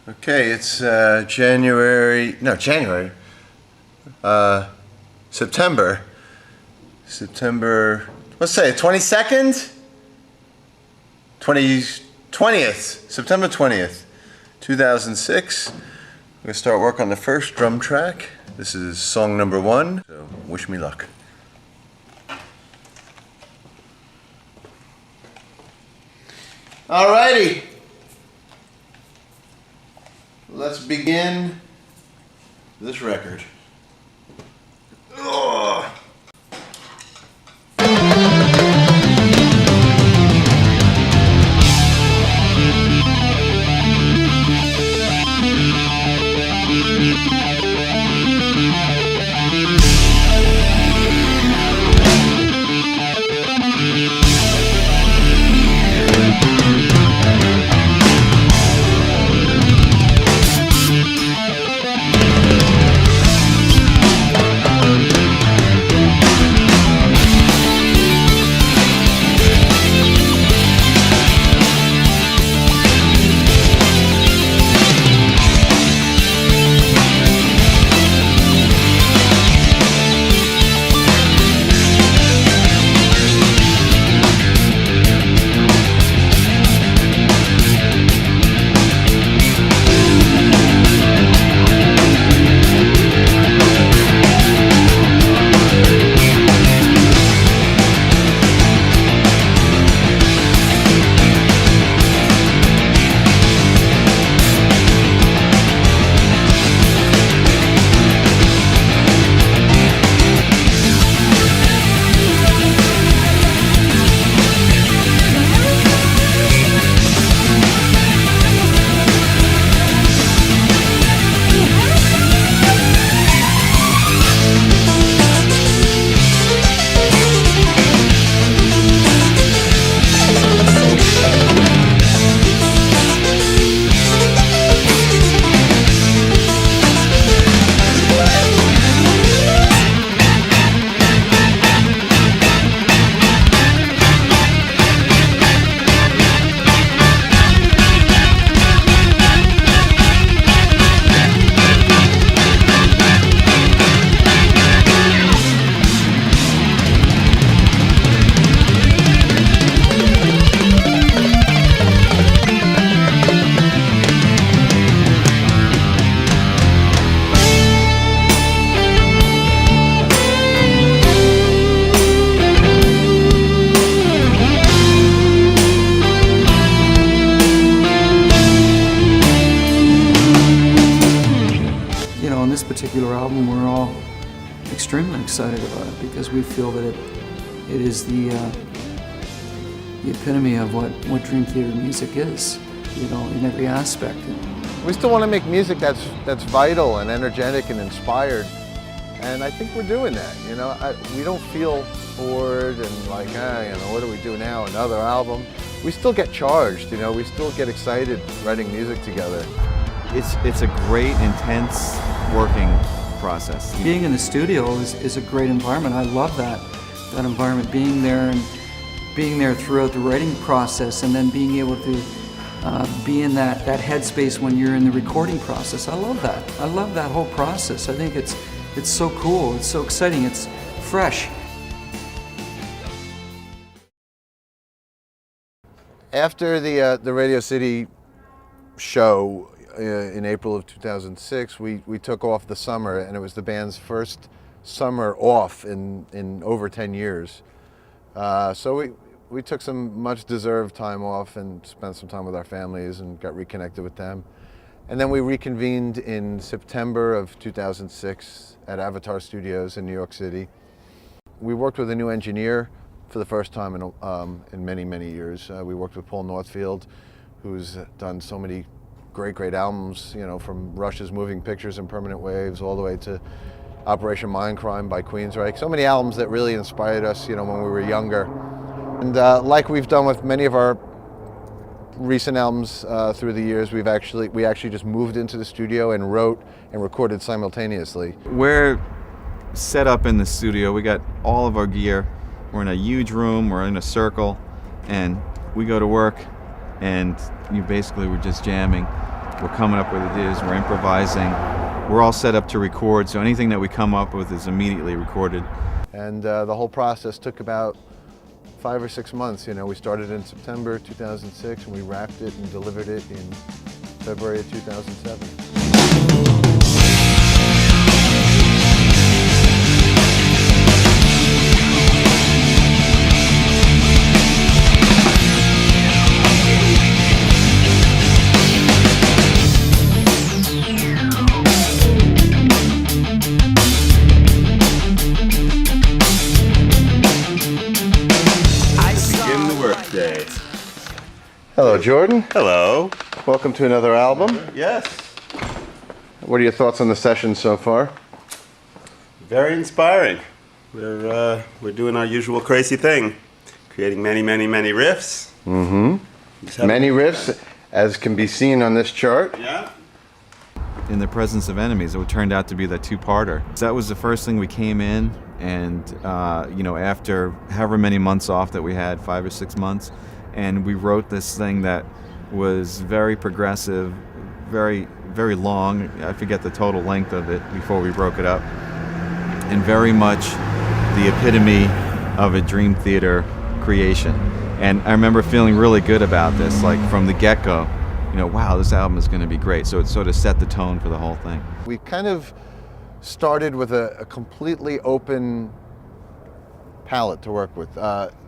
Okay, it's January, September, let's say 22nd? 20th, September 20th, 2006. We're gonna start work on the first drum track. This is song number 1, so wish me luck. Alrighty. Let's begin this record. Ugh. On this particular album, we're all extremely excited about it because we feel that it is the epitome of what Dream Theater music is, in every aspect. We still want to make music that's vital and energetic and inspired, and I think we're doing that. We don't feel bored and like, what do we do now? Another album? We still get charged. We still get excited writing music together. It's a great, intense working process. Being in the studio is a great environment. I love that environment, being there and being there throughout the writing process, and then being able to be in that headspace when you're in the recording process. I love that. I love that whole process. I think it's so cool. It's so exciting. It's fresh. After the Radio City show in April of 2006, we took off the summer, and it was the band's first summer off in over 10 years. So we took some much-deserved time off and spent some time with our families and got reconnected with them. And then we reconvened in September of 2006 at Avatar Studios in New York City. We worked with a new engineer for the first time in many, many years. We worked with Paul Northfield, who's done so many great albums, from Rush's Moving Pictures and Permanent Waves all the way to Operation Mindcrime by Queensryche. So many albums that really inspired us, when we were younger. And like we've done with many of our recent albums through the years, we actually just moved into the studio and wrote and recorded simultaneously. We're set up in the studio. We got all of our gear. We're in a huge room. We're in a circle, and we go to work, and you basically were just jamming. We're coming up with ideas. We're improvising. We're all set up to record, so anything that we come up with is immediately recorded. And the whole process took about 5 or 6 months. You know, we started in September 2006 and we wrapped it and delivered it in February of 2007. Hello, Jordan. Hello. Welcome to another album. Yes. What are your thoughts on the session so far? Very inspiring. We're doing our usual crazy thing, creating many riffs. Mm-hmm. Many riffs, as can be seen on this chart. Yeah. In the Presence of Enemies, it turned out to be the two-parter. So that was the first thing we came in, and after however many months off that we had, 5 or 6 months, and we wrote this thing that was very progressive, very, very long. I forget the total length of it before we broke it up, and very much the epitome of a Dream Theater creation. And I remember feeling really good about this, like from the get-go. Wow, this album is going to be great. So it sort of set the tone for the whole thing. We kind of started with a completely open palette to work with.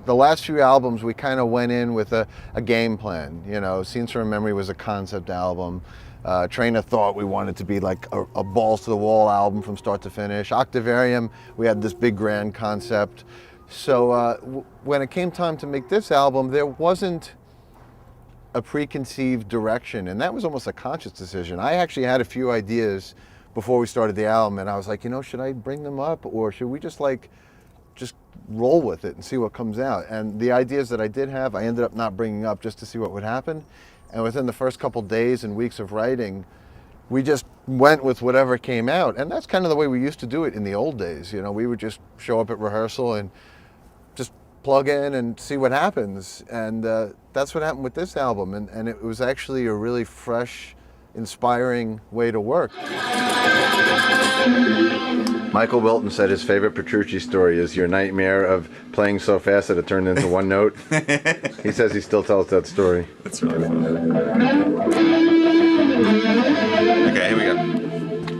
The last few albums, we kind of went in with a game plan. Scenes from Memory was a concept album. Train of Thought, we wanted to be like a balls-to-the-wall album from start to finish. Octavarium, we had this big grand concept. So when it came time to make this album, there wasn't a preconceived direction, and that was almost a conscious decision. I actually had a few ideas before we started the album, and I was like, should I bring them up, or should we just roll with it and see what comes out? And the ideas that I did have, I ended up not bringing up just to see what would happen. And within the first couple days and weeks of writing, we just went with whatever came out. And that's kind of the way we used to do it in the old days. We would just show up at rehearsal and just plug in and see what happens. And that's what happened with this album. And it was actually a really fresh, inspiring way to work. Michael Wilton said his favorite Petrucci story is your nightmare of playing so fast that it turned into one note. He says he still tells that story. That's really funny. Okay, here we go.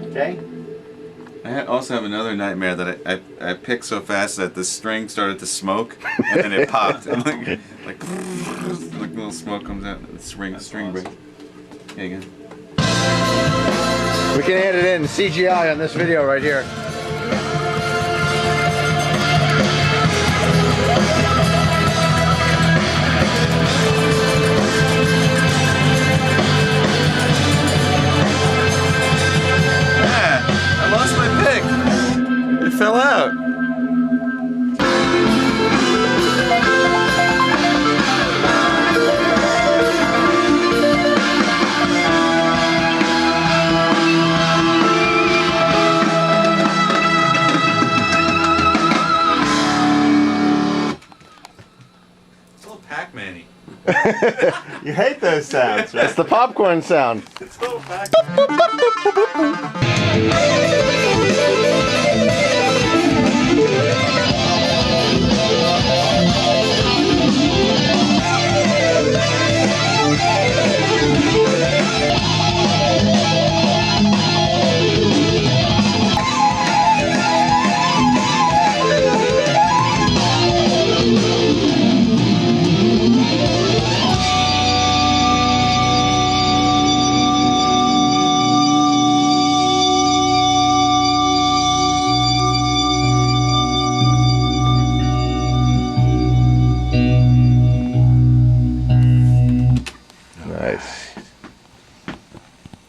Okay. I also have another nightmare that I picked so fast that the string started to smoke and then it popped. And like little smoke comes out and the string breaks. Here you go. We can add it in CGI on this video right here. I lost my pick. It fell out. It's a little Pac-Man-y. You hate those sounds, right? It's the popcorn sound. It's a little Pac-Man. Nice.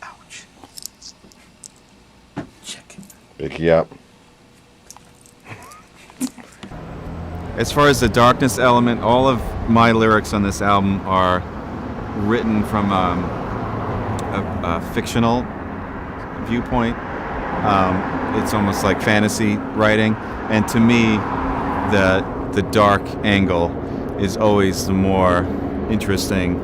Ouch. Check. Pick you up. As far as the darkness element, all of my lyrics on this album are written from a fictional viewpoint. It's almost like fantasy writing, and to me, the dark angle is always the more interesting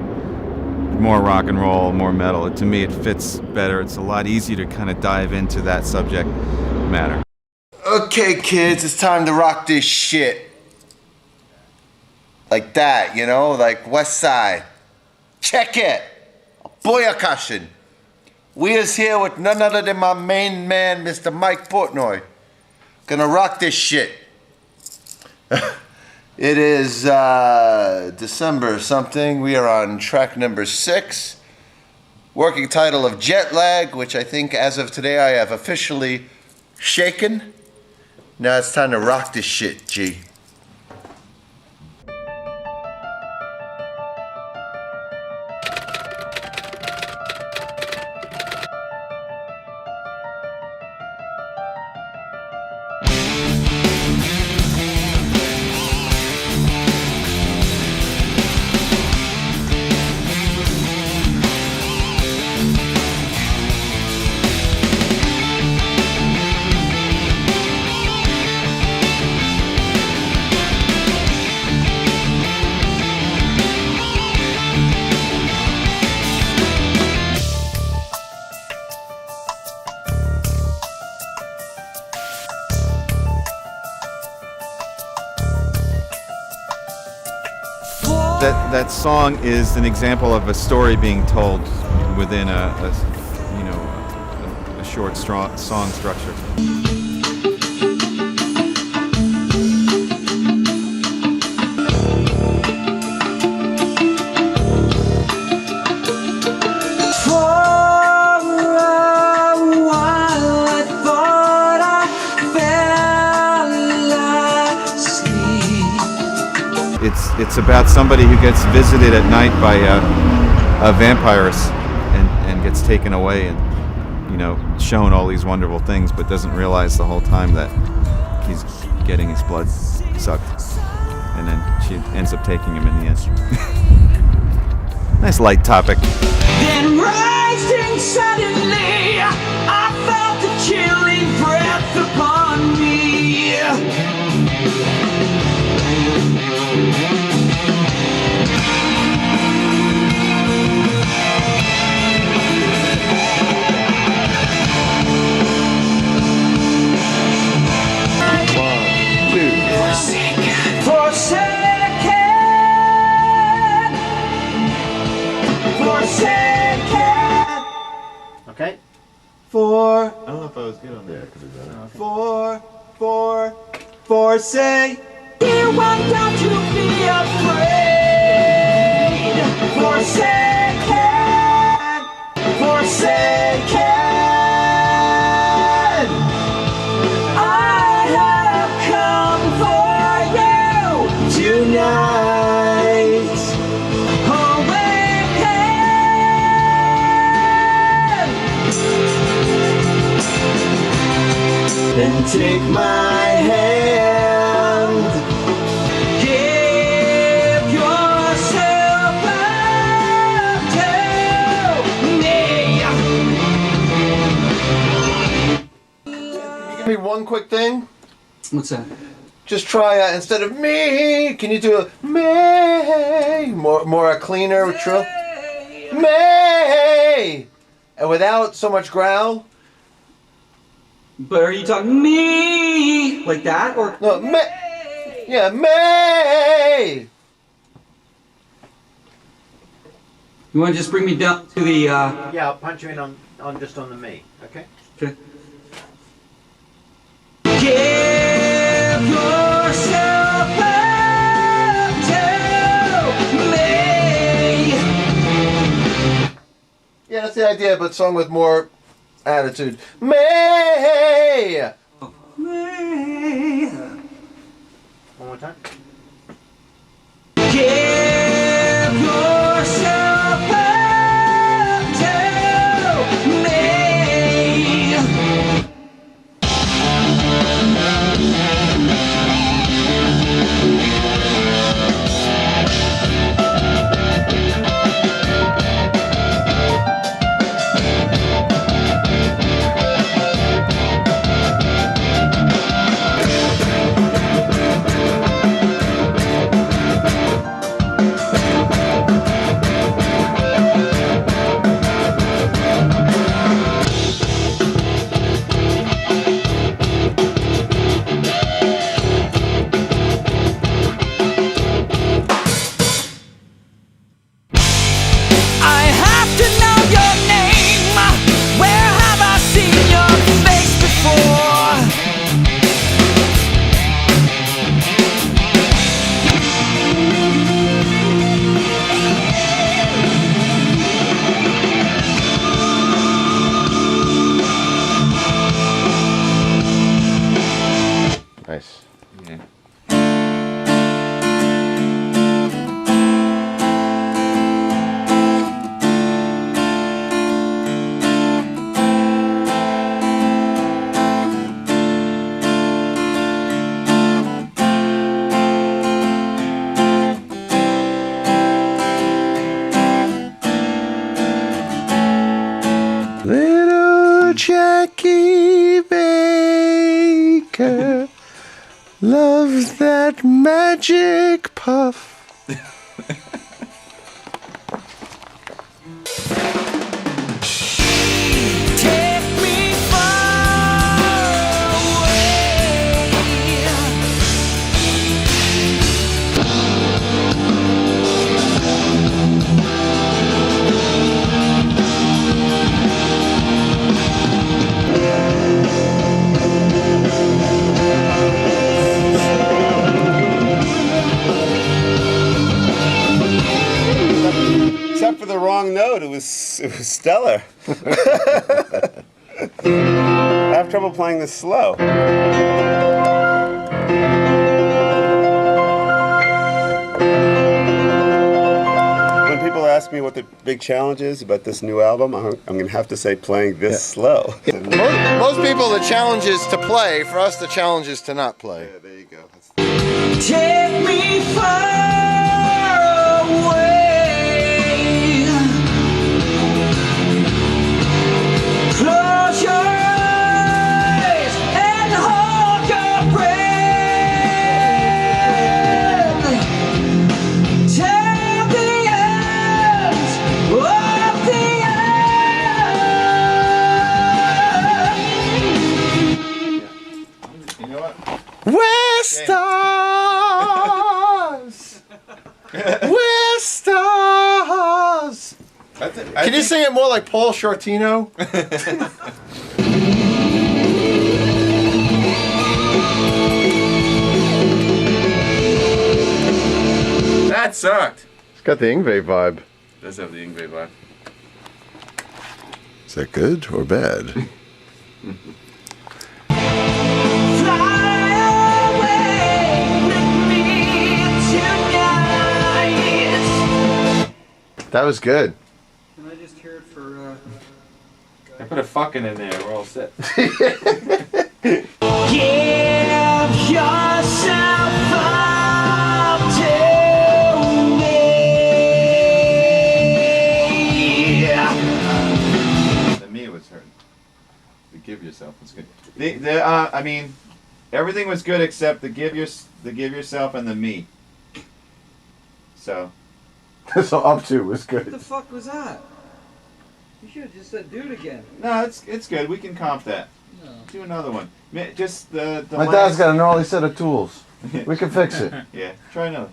more rock and roll, more metal. To me, it fits better. It's a lot easier to kind of dive into that subject matter. Okay, kids, it's time to rock this shit. Like that, you know, like West Side. Check it. Boyakashin. We is here with none other than my main man, Mr. Mike Portnoy. Gonna rock this shit. It is December something. We are on track number 6. Working title of Jet Lag, which I think as of today I have officially shaken. Now it's time to rock this shit, G. That song is an example of a story being told within a short song structure. It's about somebody who gets visited at night by a vampiress and gets taken away and, you know, shown all these wonderful things, but doesn't realize the whole time that he's getting his blood sucked. And then she ends up taking him in the end. Nice light topic. Then rising suddenly, I felt a chilling breath upon me. Okay. I don't know if I was good on that. For say, you want not to be afraid. Forsaken. I have come for you tonight. Then take my hand. Give yourself up to me. Give me one quick thing. What's that? Just try instead of me. Can you do a May? More a cleaner trill. May, and without so much growl. But are you talking me like that or No, May. Yeah, May. you want to just bring me down to the Yeah, I'll punch you in on just on the me, okay? okay. Give yourself up to me. Yeah, that's the idea, but sung with more attitude. May. One more time. Give yourself up to me. I have to know your name. Where have I seen your face before? Nice. Little Jackie Baker loves that magic puff. Take me far away. Except for the wrong note, it was stellar. I have trouble playing this slow. When people ask me what the big challenge is about this new album, I'm going to have to say playing this slow. Most people, the challenge is to play. For us, the challenge is to not play. Yeah, there you go. Take me far away. Close your eyes and hold your breath. Till the end of the end. You know what? We're stars. We're stars. Can you sing it more like Paul Shortino? That sucked. It's got the Yngwie vibe. It does have the Yngwie vibe. Is that good or bad? Fly away with me tonight. That was good. Can I just hear it for, I put a fucking in there. We're all set. Give yourself up to me. The me was hurting. The give yourself was good. I mean, everything was good except the give yourself and the me. So. So up to was what the good. fuck was that? You should have just said do it again. No, it's good. We can comp that. No. Do another one. Just the My last- dad's got an early set of tools. We can fix it. Yeah, try another.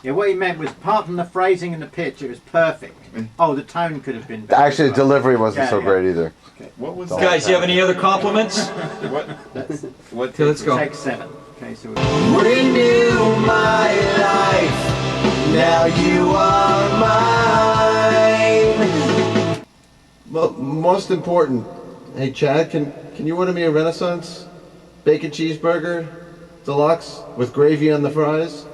Yeah, what he meant was, apart from the phrasing and the pitch, it was perfect. Oh, the tone could have been better. Actually, the delivery wasn't Yeah, so yeah. great either. What was Guys, that? Guys, you have any other compliments? What? Okay, let's go. Take 7. Okay, so Renew my life. Now you are mine. Most important, hey Chad, can you order me a Renaissance bacon cheeseburger deluxe with gravy on the fries?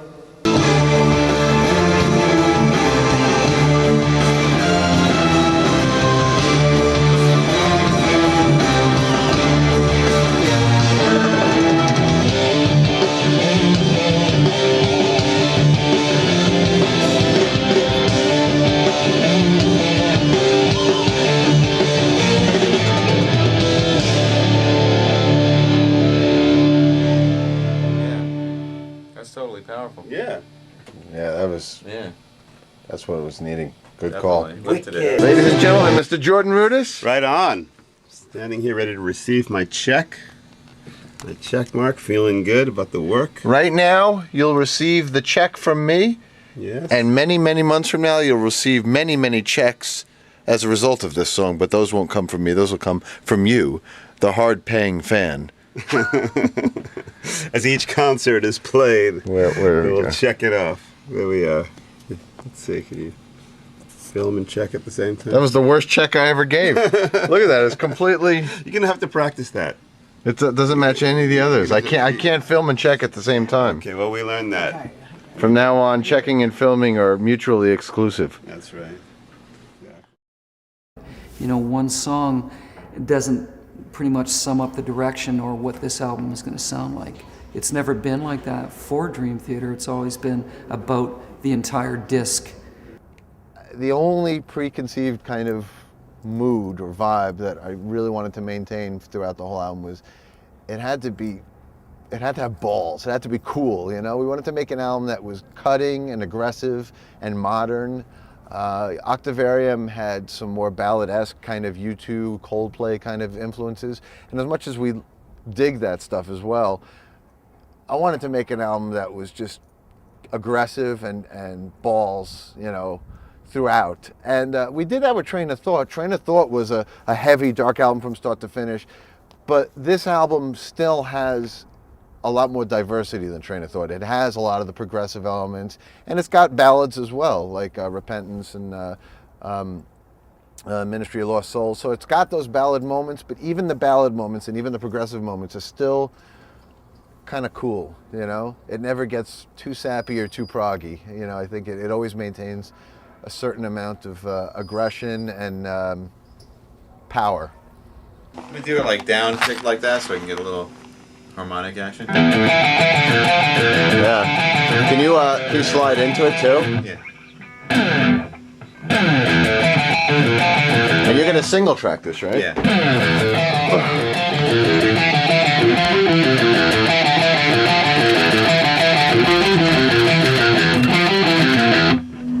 That's totally powerful. Yeah. Yeah, Yeah. that's what it was needing. Good call. Definitely. Lifted it. Ladies and gentlemen, Mr. Jordan Rudis. Right on. Standing here ready to receive my check. My check mark, feeling good about the work. Right now, you'll receive the check from me. Yes. And many, many months from now, you'll receive many, many checks as a result of this song, but those won't come from me. Those will come from you, the hard-paying fan. As each concert is played, we'll go. check it off. There we are. Let's see, can you film and check at the same time? That was the worst check I ever gave. Look at that, it's completely... You're going to have to practice that. It doesn't match any of the others. I can't film and check at the same time. Okay, well, we learned that. From now on, checking and filming are mutually exclusive. That's right. You know, one song doesn't pretty much sum up the direction or what this album is going to sound like. It's never been like that for Dream Theater. It's always been about the entire disc. The only preconceived kind of mood or vibe that I really wanted to maintain throughout the whole album was it had to have balls. It had to be cool, you know? We wanted to make an album that was cutting and aggressive and modern. Octavarium had some more ballad-esque kind of U2, Coldplay kind of influences. And as much as we dig that stuff as well, I wanted to make an album that was just aggressive and balls, you know, throughout. And we did that with Train of Thought. Train of Thought was a heavy, dark album from start to finish. But this album still has a lot more diversity than Train of Thought. It has a lot of the progressive elements, and it's got ballads as well, like Repentance and Ministry of Lost Souls. So it's got those ballad moments, but even the ballad moments and even the progressive moments are still kind of cool, you know? It never gets too sappy or too proggy. You know, I think it always maintains a certain amount of aggression and power. Let me do it like down kick like that so I can get a little harmonic action. Yeah. Can you slide into it too? Yeah. And you're gonna single track this, right? Yeah.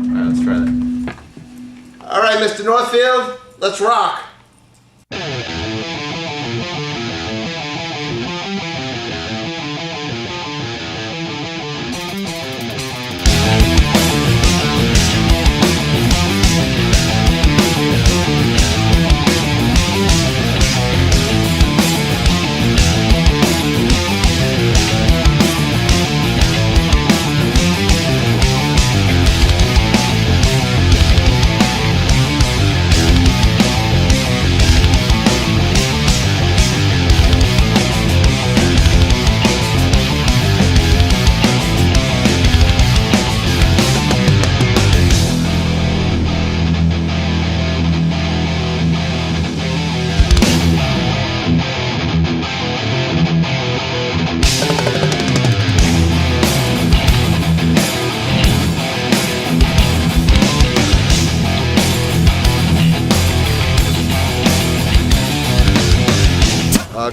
Alright, let's try that. All right, Mr. Northfield, let's rock.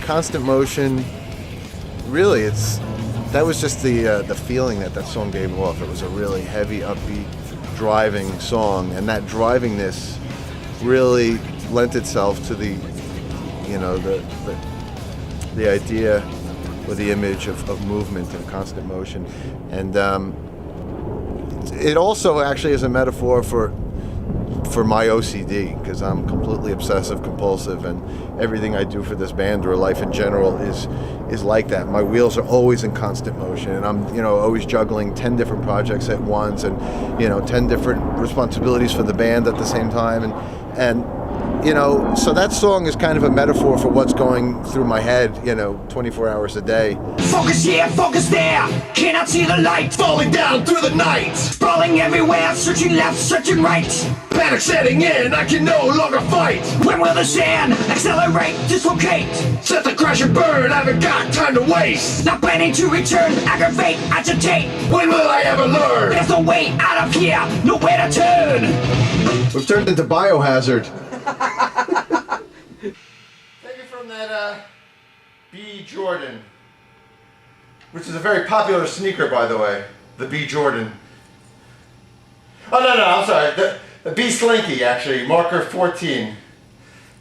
Constant Motion, really, that was just the feeling that song gave off. It was a really heavy, upbeat, driving song, and that drivingness really lent itself to the idea or the image of movement and constant motion. And it also actually is a metaphor for my OCD, because I'm completely obsessive compulsive, and everything I do for this band or life in general is like that. My wheels are always in constant motion, and I'm always juggling 10 different projects at once, and 10 different responsibilities for the band at the same time, and so that song is kind of a metaphor for what's going through my head 24 hours a day. Focus here, focus there, cannot see the light. Falling down through the night, sprawling everywhere, searching left, searching right. Panic setting in, I can no longer fight. When will the sand accelerate, dislocate? Set the crash and burn, I haven't got time to waste. Not planning to return, aggravate, agitate. When will I ever learn? There's no way out of here, nowhere to turn. We've turned into Biohazard. Take it from that B. Jordan, which is a very popular sneaker, by the way. The B. Jordan. Oh, no, I'm sorry. The B. Slinky, actually. Marker 14.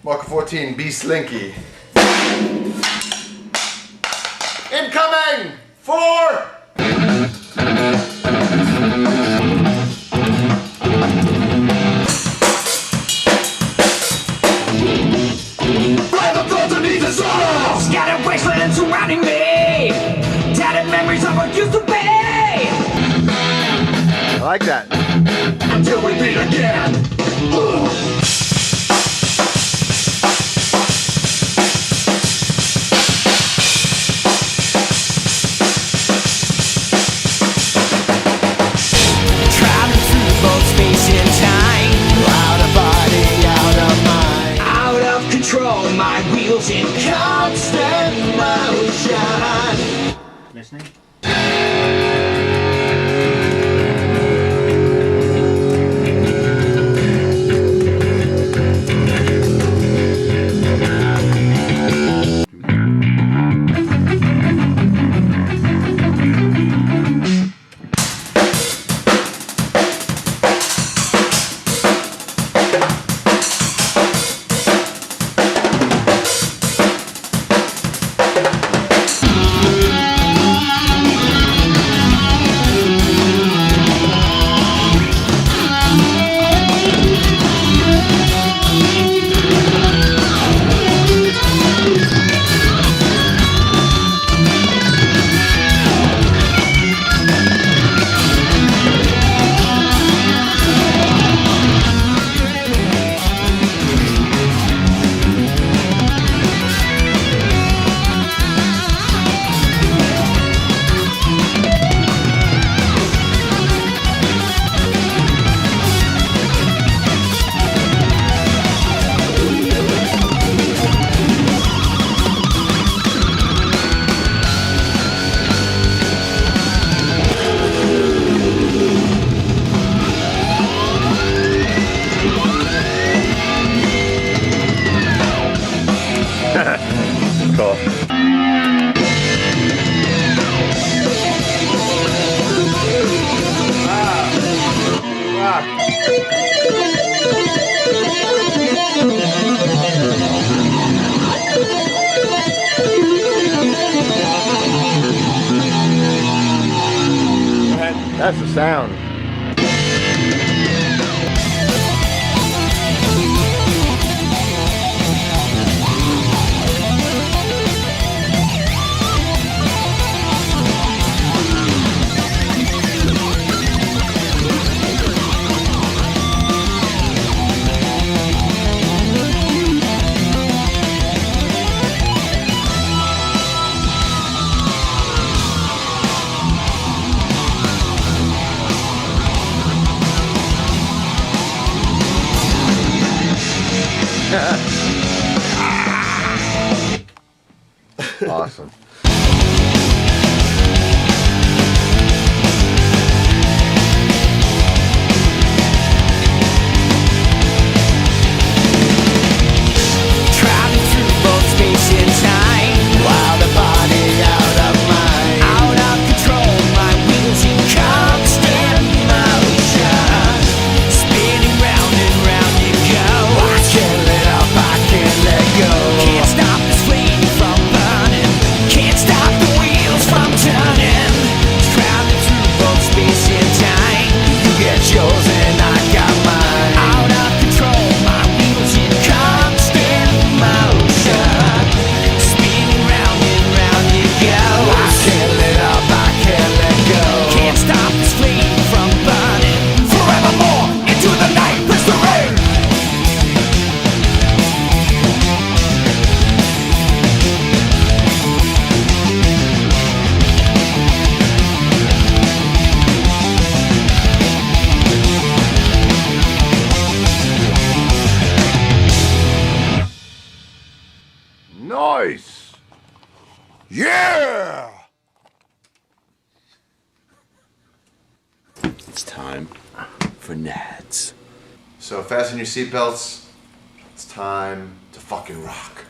Marker 14, B. Slinky. Incoming! 4! to be. I like that. Until we meet again. Traveling through both space and time. Out of body, out of mind. Out of control, my wheels in constant motion. Listening? Cool. That's the sound. Awesome. Traveling through both space and time. Out of body, out of mind. Out of control, my wheels in constant motion. Spinning round and round you go. I can't let up, I can't let go. Can't stop this flame from burning. Can't stop the wheels from turning. Traveling through both space and time. You get yours and I got mine. Out of control, my wheels in constant motion. Spinning round and round you go. I can't let up, I can't let go. Can't stop this flame from burning. Forevermore into the night, press the rain. Nice. Yeah. It's time for Nads. So fasten your seatbelts. It's time to fucking rock.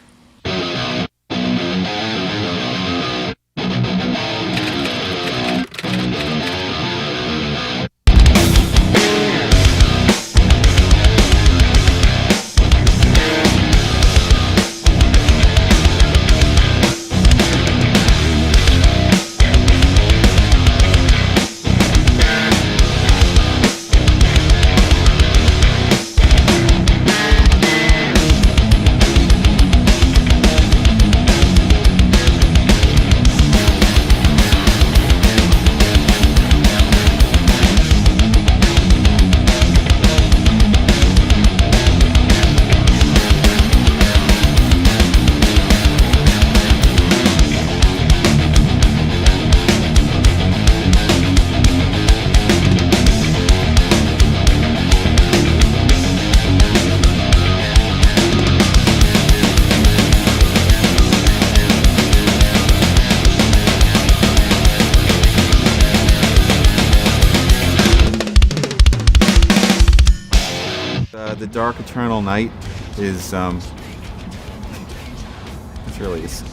Dark Eternal Night is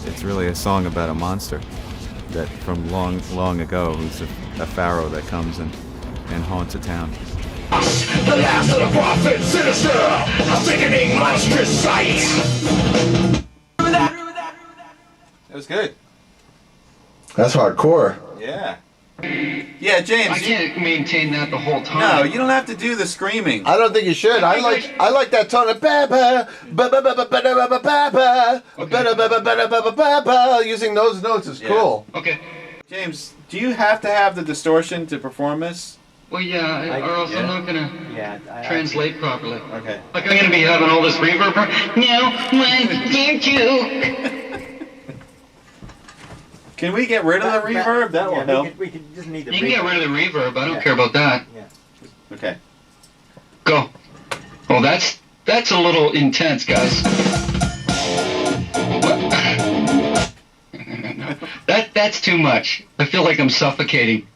it's really a song about a monster that from long ago, who's a pharaoh that comes and haunts a town. The last of the prophet, sinister, a sickening monstrous sight. That was good. That's hardcore. Yeah. Yeah, James. I can't maintain that the whole time. No, you don't have to do the screaming. I don't think you should. I like that tone of ba ba ba ba ba ba ba ba ba ba ba ba. Using those notes is cool. Okay. James, do you have to have the distortion to perform this? Well, yeah, or else I'm not gonna translate properly. Okay. Like I'm gonna be having all this reverb. No one can't you? Can we get rid of the reverb? That will help. We could just need the You can get rid of the reverb. I don't care about that. Yeah. Okay. Go. Oh, that's a little intense, guys. That's too much. I feel like I'm suffocating.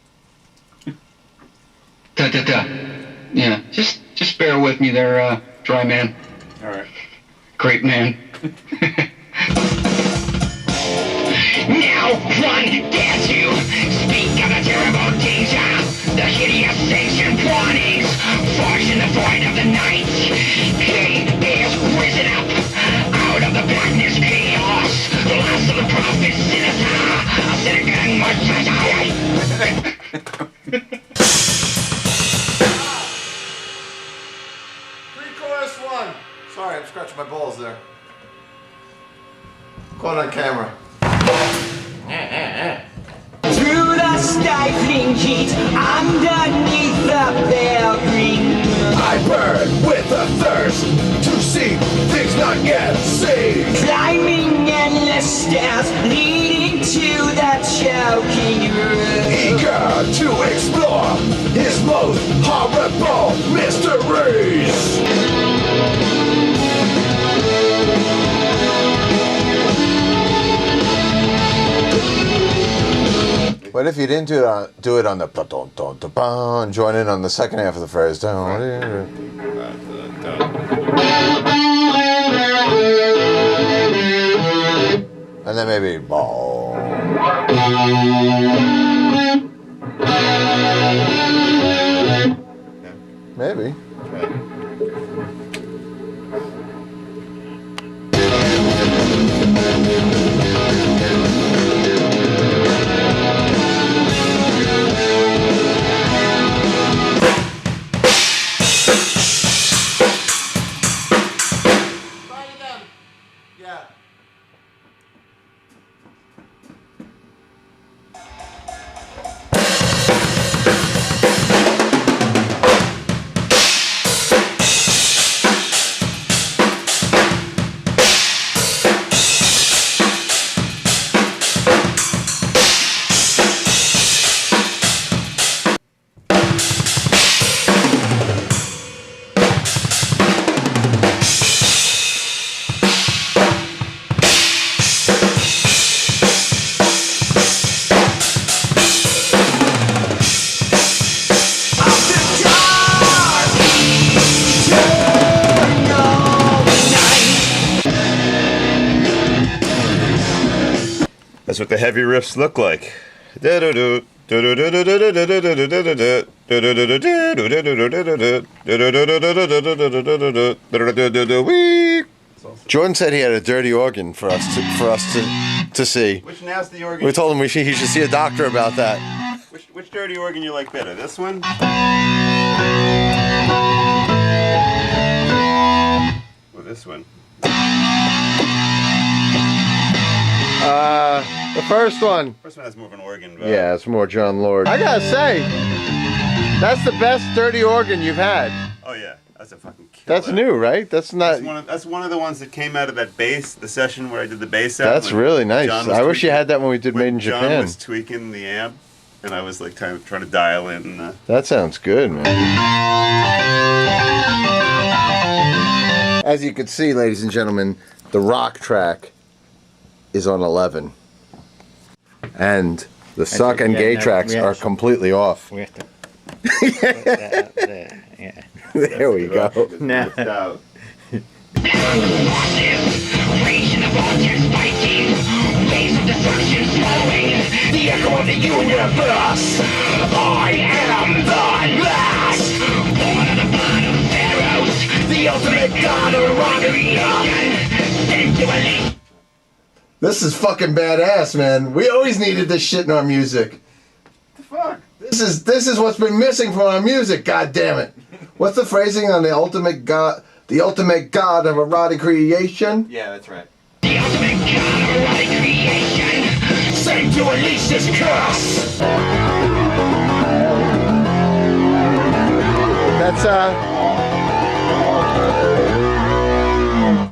Da da da. Yeah, just bear with me there, dry man. All right. Great man. Now one dares you speak of the terrible danger, the hideous ancient warnings, forged in the void of the night. He is risen up out of the blackness, chaos, the last of the prophets, sinister, a sickening Pre-chorus one. Sorry, I'm scratching my balls there. Caught on camera. Through the stifling heat, underneath the pale green moon, I burn with a thirst to see things not yet seen. climbing endless stairs, leading to the choking room. Eager to explore his most horrible mysteries. What if you didn't do it on the and join in on the second half of the phrase? And then maybe ball. Maybe. That's what the heavy riffs look like. Jordan said he had a dirty organ for us to see. Which nasty organ? We told him he should see a doctor about that. Which dirty organ you like better? This one? Or this one? The first one. First one has more of an organ vibe. Yeah, it's more John Lord. I gotta say, that's the best dirty organ you've had. Oh yeah, that's a fucking killer. That's new, right? That's not. That's one of the ones that came out of that bass, the session where I did the bass out. That's really nice. I wish you had that when we did Made in John Japan. was tweaking the amp, and I was like trying to dial in. That sounds good, man. As you can see, ladies and gentlemen, the rock track is on 11. And the suck and gay tracks are completely off. We have to put that up there, yeah. There we go. No. Rage in the vortex fighting, waves of destruction flowing, the echo of the universe. I am the last, born of the blood of pharaohs, the ultimate god of creation, sent to elite. This is fucking badass, man. We always needed this shit in our music. The fuck? This is what's been missing from our music. God damn it! What's the phrasing on the ultimate god? The ultimate god of erotic creation. Yeah, that's right. The ultimate god of erotic creation, sent to unleash this curse.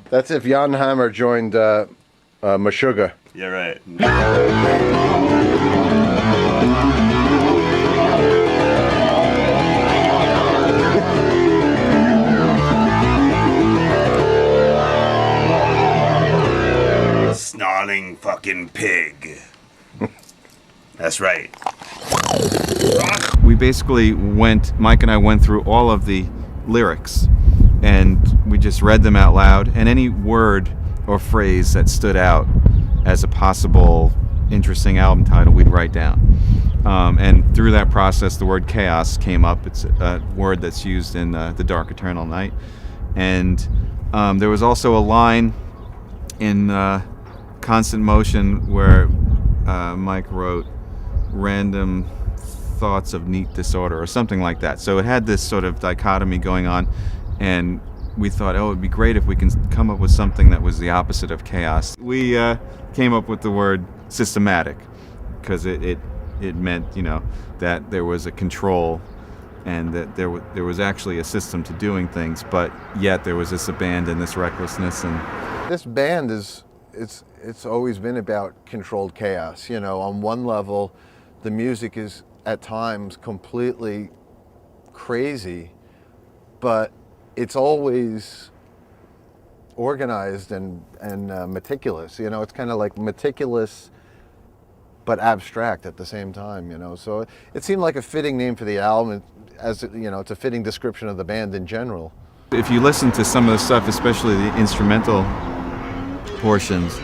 That's if Jan Hammer joined Meshuggah. You're right. Snarling fucking pig. That's right. We basically Mike and I went through all of the lyrics and we just read them out loud, and any word or phrase that stood out as a possible interesting album title we'd write down. And through that process the word chaos came up. It's a word that's used in The Dark Eternal Night. And there was also a line in Constant Motion where Mike wrote random thoughts of neat disorder or something like that. So it had this sort of dichotomy going on, and we thought, oh, it'd be great if we can come up with something that was the opposite of chaos. We came up with the word systematic because it meant, that there was a control and that there was actually a system to doing things, but yet there was this abandon, this recklessness. And This band it's always been about controlled chaos. On one level, the music is at times completely crazy, but it's always organized and meticulous. It's kind of like meticulous but abstract at the same time. So it seemed like a fitting name for the album, as it's a fitting description of the band in general. if you listen to some of the stuff, especially the instrumental portions,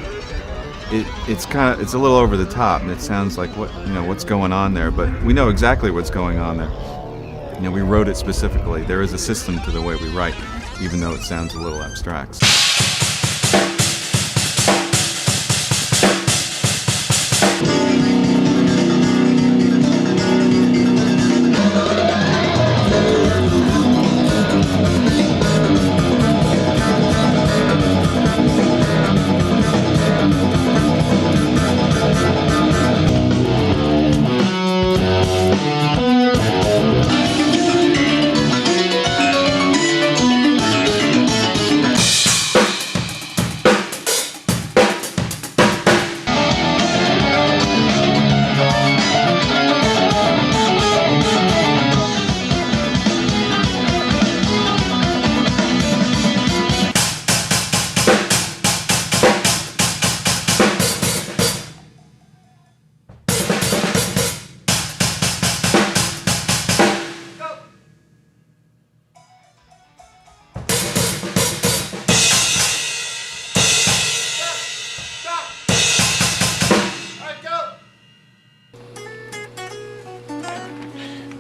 it's a little over the top, and it sounds like what's going on there, but we know exactly what's going on there. We wrote it specifically. There is a system to the way we write, even though it sounds a little abstract.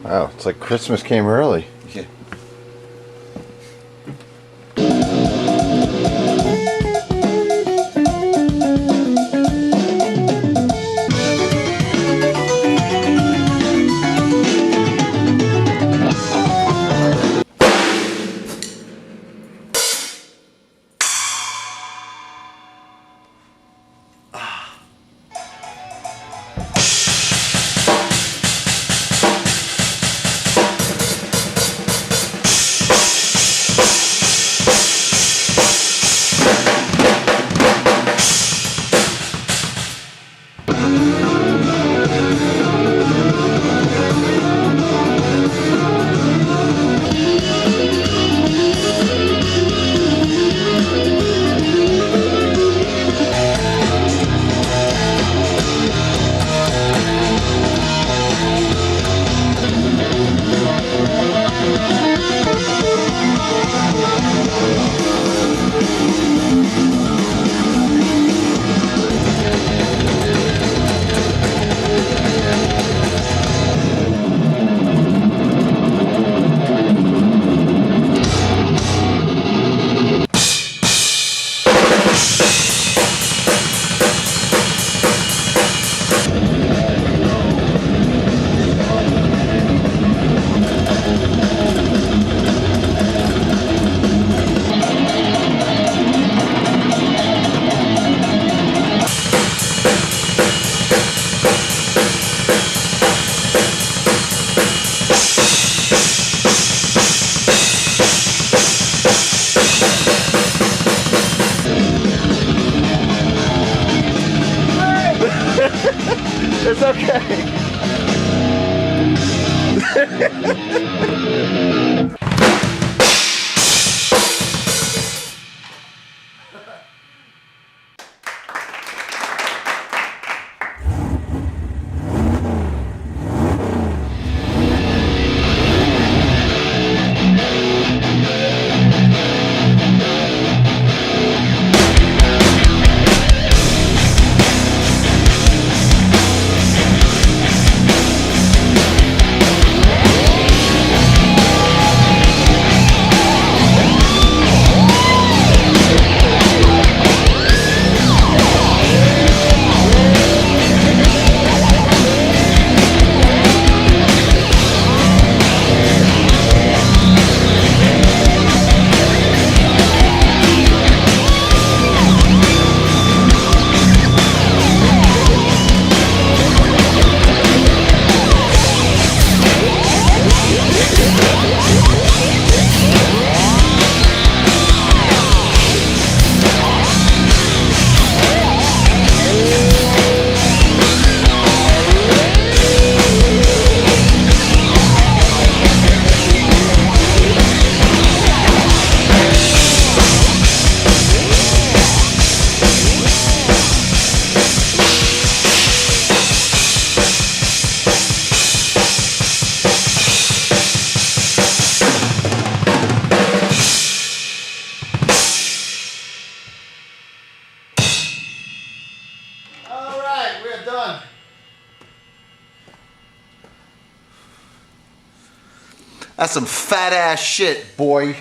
Wow, it's like Christmas came early. Yeah. All right, we're done. That's some fat ass shit, boy.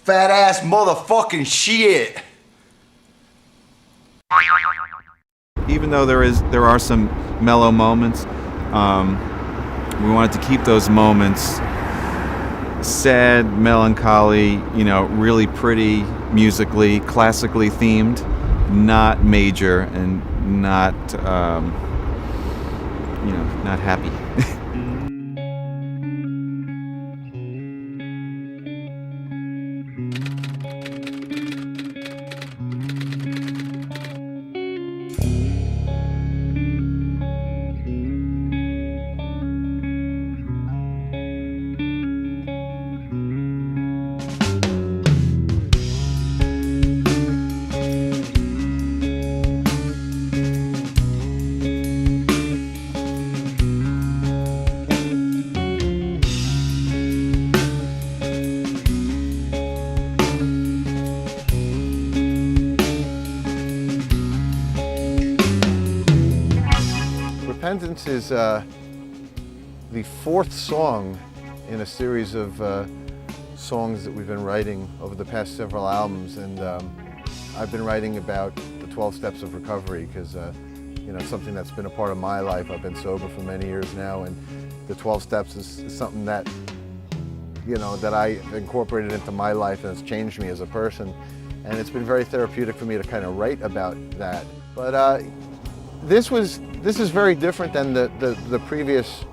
Fat ass motherfucking shit. Even though there are some mellow moments, we wanted to keep those moments sad, melancholy, really pretty, musically, classically themed, not major and not, not happy. Repentance is the fourth song in a series of songs that we've been writing over the past several albums, and I've been writing about the 12 steps of recovery because it's something that's been a part of my life. I've been sober for many years now, and the 12 steps is something that that I incorporated into my life, and it's changed me as a person, and it's been very therapeutic for me to kind of write about that. But this is very different than the previous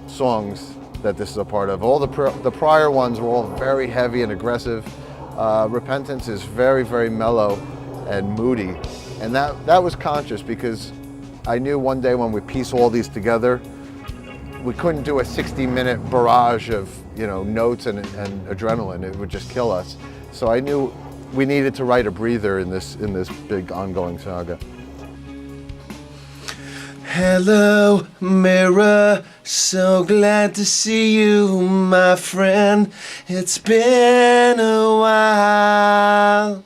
songs that this is a part of. All the prior ones were all very heavy and aggressive. Repentance is very, very mellow and moody, and that was conscious because I knew one day when we piece all these together, we couldn't do a 60-minute barrage of notes and adrenaline. It would just kill us. So I knew we needed to write a breather in this big ongoing saga. Hello, mirror, so glad to see you, my friend. It's been a while.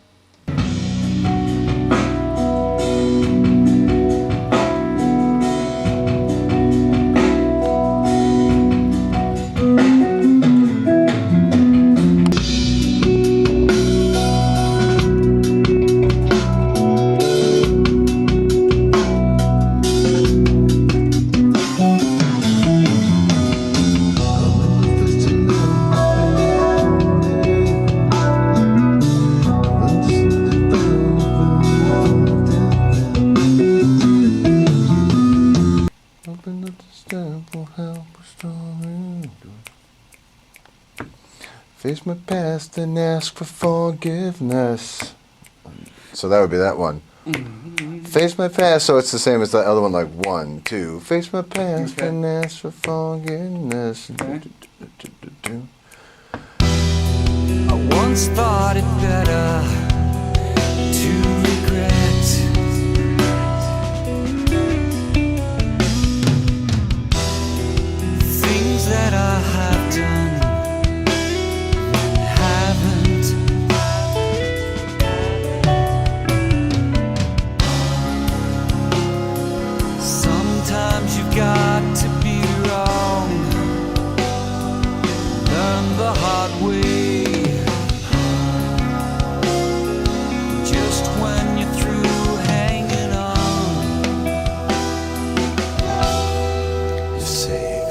Face my past and ask for forgiveness. So that would be that one. Face my past, so it's the same as the other one, like 1, 2. Face my past and ask for forgiveness. I once thought it better to regret things that I have done and haven't. Sometimes you've got to be wrong, learn the hard way. Just when you're through hanging on, you're saved.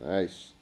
Nice.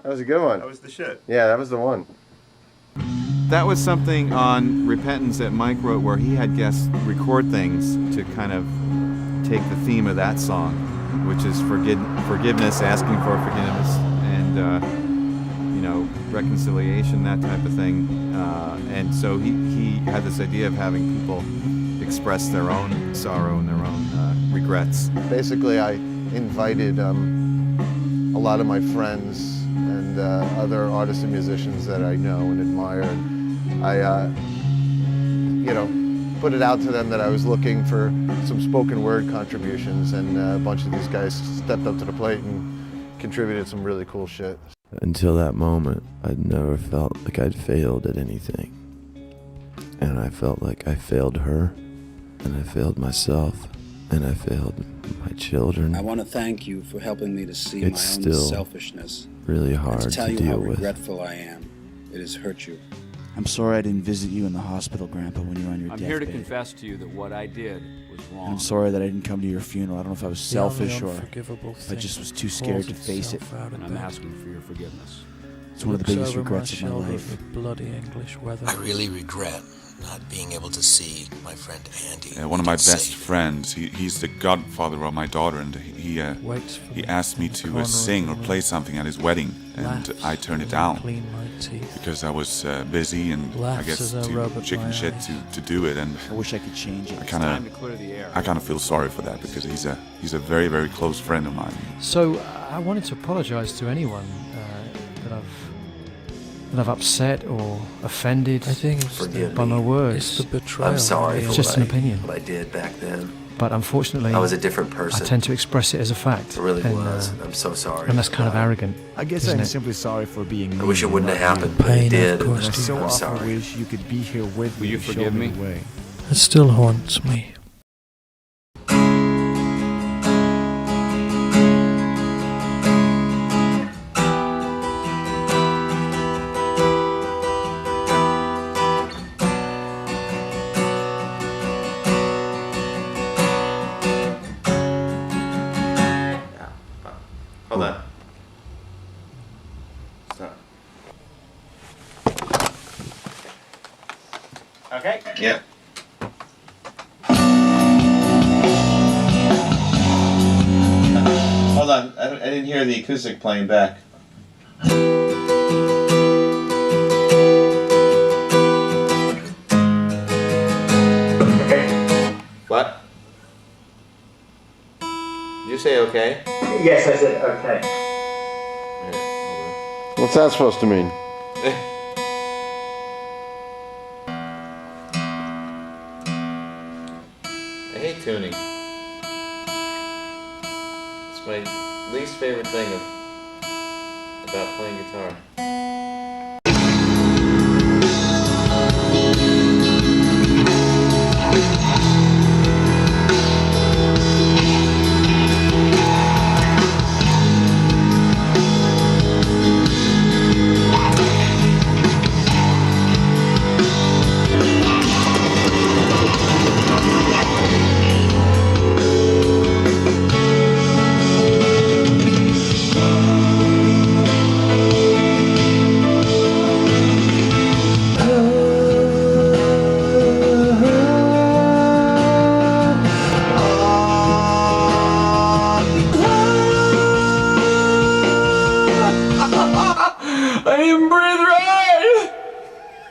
That was a good one. That was the shit. Yeah, that was the one. That was something on Repentance that Mike wrote where he had guests record things to kind of take the theme of that song, which is forgiveness, asking for forgiveness, and reconciliation, that type of thing. And so he had this idea of having people express their own sorrow and their own regrets. Basically, I invited a lot of my friends and other artists and musicians that I know and admire. And I, put it out to them that I was looking for some spoken word contributions, and a bunch of these guys stepped up to the plate and contributed some really cool shit. Until that moment, I'd never felt like I'd failed at anything. And I felt like I failed her, and I failed myself, and I failed my children. I want to thank you for helping me to see It's my own still selfishness. really hard and to tell to you deal how with. regretful I am. It has hurt you. I'm sorry I didn't visit you in the hospital, Grandpa, when you were on your I'm deathbed. here to confess to you that what I did was wrong. I'm sorry that I didn't come to your funeral. I don't know if I was selfish or if I just was too scared to face it. And I'm asking for your forgiveness. It's one of the biggest regrets of my life. Bloody English weather. I really regret not being able to see my friend Andy. One of my best friends, he's the godfather of my daughter, and he asked me to sing or play something at his wedding, and I turned it down because I was busy and I guess too chicken shit to do it. And I wish I could change it. I kind of feel sorry for that because he's a very, very close friend of mine. So I wanted to apologize to anyone that I've upset or offended by my words. It's the betrayal. I'm sorry for it's just an opinion. what I did back then. But unfortunately, I was a different person. I tend to express it as a fact. It really was. I'm so sorry. And that's kind of arrogant. I guess I'm simply sorry for being mean. I wish it wouldn't have happened, but it did. And I so I'm often sorry. wish you could be here with Will me you to show forgive me me? the way. It still haunts me. Hold on. Stop. Okay. Yeah. Hold on, I didn't hear the acoustic playing back. What? Did you say okay? Yes, I said okay. What's that supposed to mean? I hate tuning. It's my least favorite thing about playing guitar.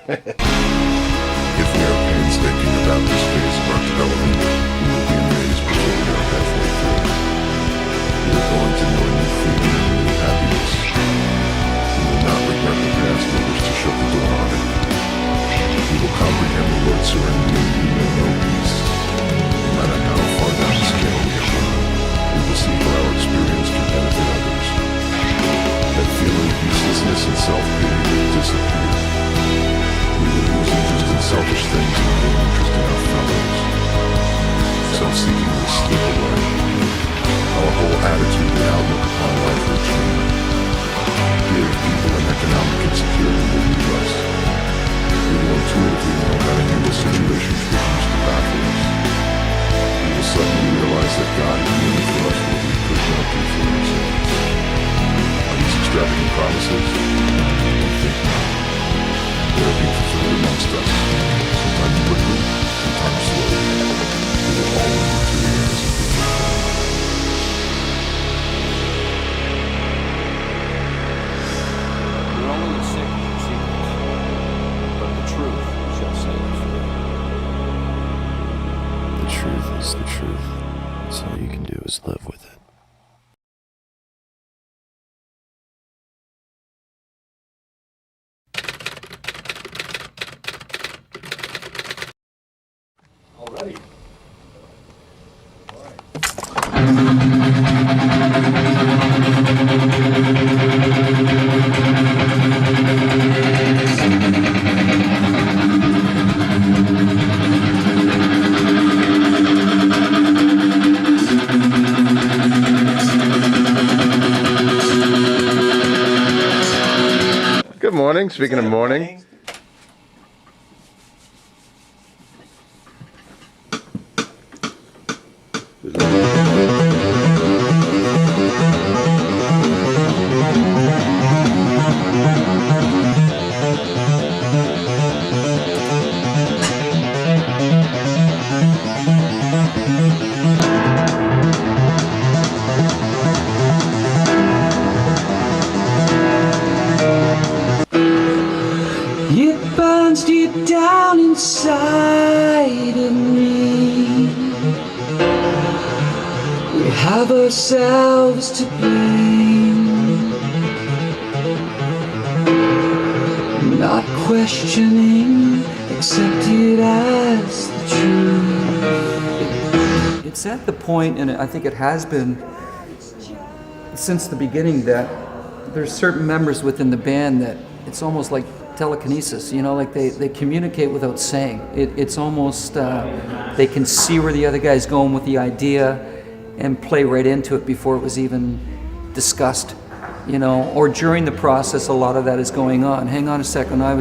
If we are painstaking about this phase of our development, we will be amazed before we are halfway through. We are going to know a new freedom and a new happiness. We will not regret the past nor wish to shut the door on it. We will comprehend the word serenity and we will know peace. No matter how far down the scale we have gone, we will see how our experience can benefit others. That feeling of uselessness and self-pity will disappear. We will lose interest in selfish things and gain interest in our fellows. Self-seeking will slip away. Our whole attitude and outlook upon life will change. Fear of evil and economic insecurity will leave us. We will intuitively know how to handle situations which used to baffle us. We will suddenly realize that God is doing for us what we could not do for ourselves. Are these extravagant promises? We think not. They are being fulfilled amongst us, sometimes quickly, sometimes slowly. We will all live to realize it. You're only a secret secret, but the truth shall set you free. The truth is the truth. So all you can do is live with it. Already. Good morning. Speaking of morning. It burns deep down inside of me. We have ourselves to blame, not questioning, accept it as the truth. It's at the point, and I think it has been since the beginning, that there's certain members within the band that it's almost like telekinesis, you know, like they communicate without saying. It's almost, they can see where the other guy's going with the idea and play right into it before it was even discussed, you know, or during the process a lot of that is going on. Hang on a second, oh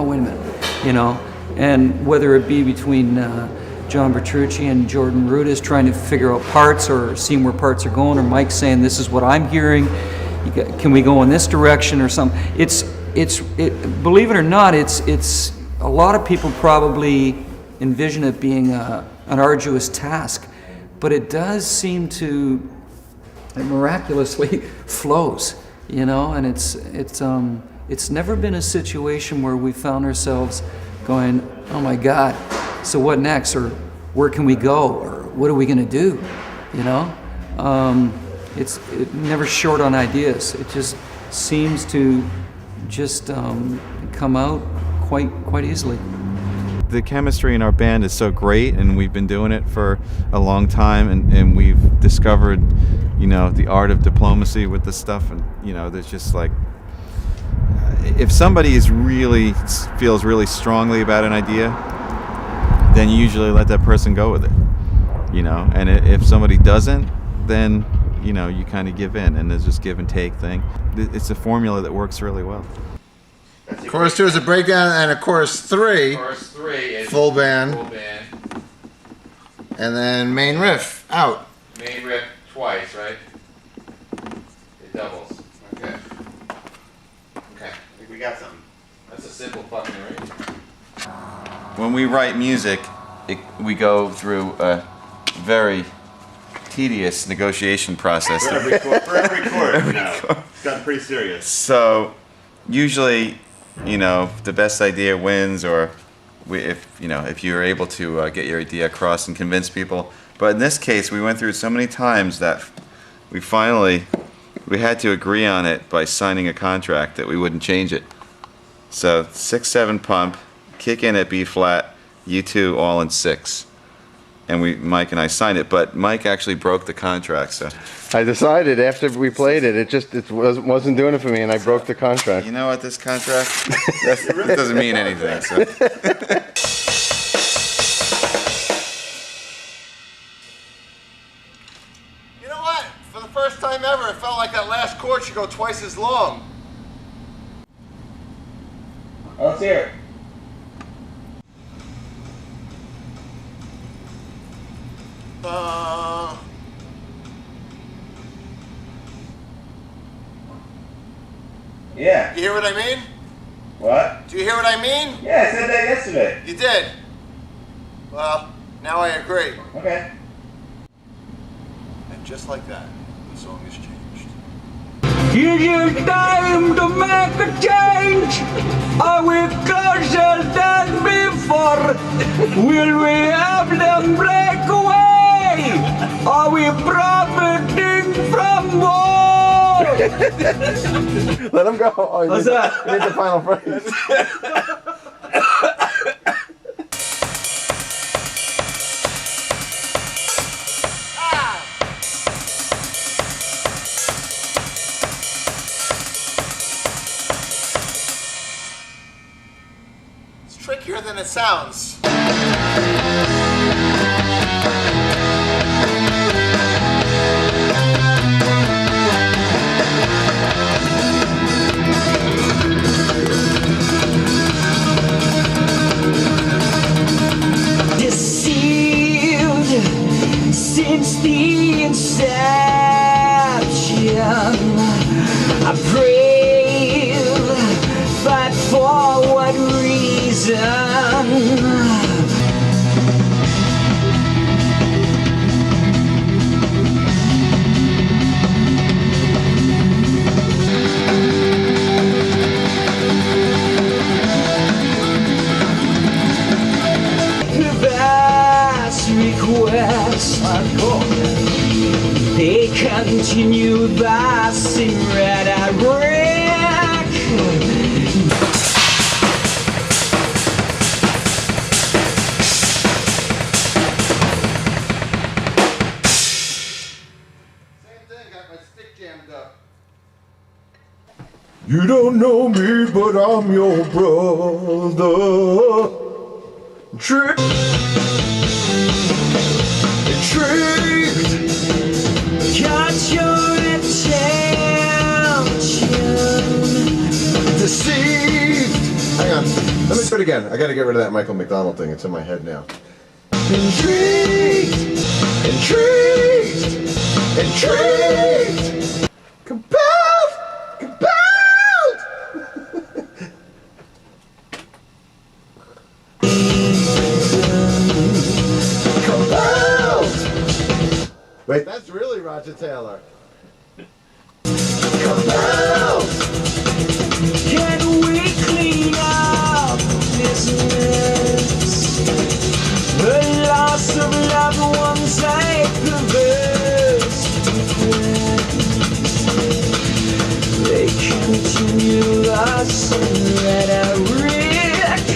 wait a minute, you know, and whether it be between John Bertrucci and Jordan Rudis trying to figure out parts or seeing where parts are going, or Mike saying, this is what I'm hearing, can we go in this direction or something. Believe it or not, it's a lot of people probably envision it being an arduous task, but it does seem to, it miraculously flows, you know, and it's never been a situation where we found ourselves going, oh my God, so what next, or where can we go, or what are we going to do, you know? It's never short on ideas. It just seems to just come out quite easily. The chemistry in our band is so great, and we've been doing it for a long time, and we've discovered, you know, the art of diplomacy with this stuff, and you know, there's just like, if somebody feels really strongly about an idea, then you usually let that person go with it, you know, and if somebody doesn't, then, you know, you kind of give in, and there's just give and take thing. It's a formula that works really well. Chorus 2 is a breakdown, and a chorus 3. Chorus 3 is full band. Full band. And then main riff out. Main riff twice, right? It doubles. Okay. Okay. I think we got something. That's a simple fucking arrangement. When we write music, we go through a very tedious negotiation process. For every chord now. It's gotten pretty serious. So usually, you know, the best idea wins, or if you're able to get your idea across and convince people. But in this case, we went through it so many times that we had to agree on it by signing a contract that we wouldn't change it. So 6/7 pump, kick in at B flat, U2 all in 6. And Mike and I signed it, but Mike actually broke the contract. So I decided after we played it, it wasn't doing it for me, and I broke the contract. You know what, this contract, that doesn't mean anything. So. You know what? For the first time ever, it felt like that last chord should go twice as long. Let's hear it. Yeah. You hear what I mean? What? Do you hear what I mean? Yeah, I said that yesterday. You did? Well, now I agree. Okay. And just like that, the song has changed. It is time to make a change. Are we closer than before? Will we have them break away? Are we profiting from war? Let him go. Oh, you need the final phrase. It's trickier than it sounds. Deceived since the inception, I prayed, but for what reason? Request, they continue the same rhetoric. Same thing, got my stick jammed up. You don't know me, but I'm your brother. Got your attention. Deceived. Hang on. Let me do it again. I got to get rid of that Michael McDonald thing. It's in my head now. Intrigued, intrigued, intrigued. Compelled, compelled. Compelled. Wait, that's really Roger Taylor. Compelled. Can we clean up this mess? The loss of loved ones like perverse friends. They continue us at our risk.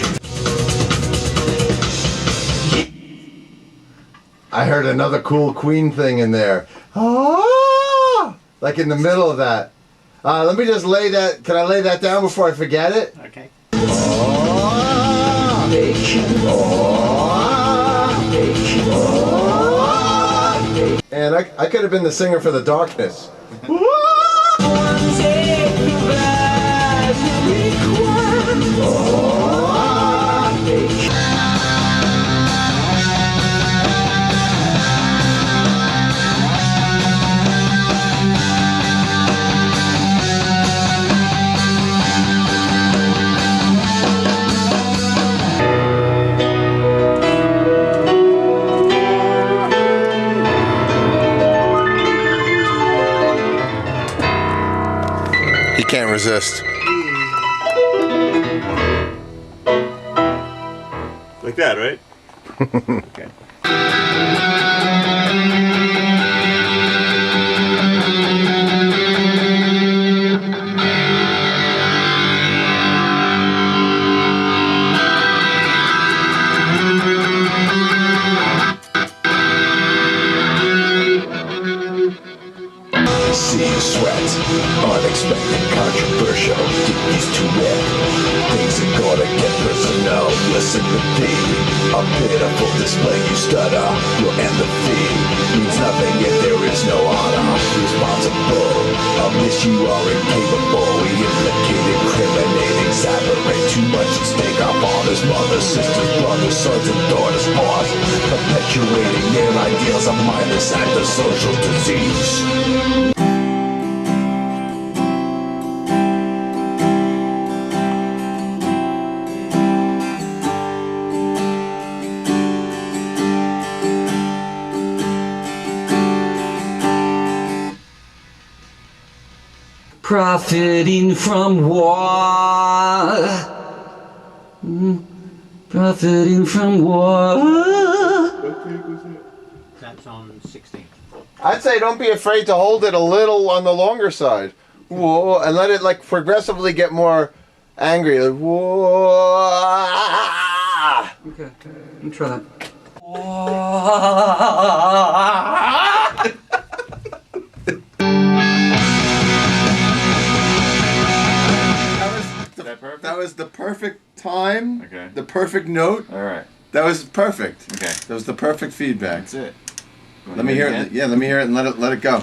I heard another cool Queen thing in there. Ah! Like in the middle of that. Let me just lay that. Can I lay that down before I forget it? Okay. Ah! And I could have been the singer for The Darkness. He can't resist. Like that, right? Okay. See you sweat, unexpected, controversial, deep too wet. Things are gonna get personal, your sympathy. A pitiful display, you stutter, your empathy means nothing if there is no honor. Responsible, of this you are incapable. We implicate, incriminate, exaggerate. Too much at stake, our fathers, mothers, sisters, brothers, sons and daughters pause, perpetuating their ideals of mindless antisocial disease. Profiting from war. Profiting from war. That's on 16. I'd say don't be afraid to hold it a little on the longer side. Whoa, and let it like progressively get more angry. Like, whoa. Okay, let me try that. That was the perfect time. Okay. The perfect note. All right. That was perfect. Okay. That was the perfect feedback. That's it. Let me hear it. Yeah, let me hear it and let it go.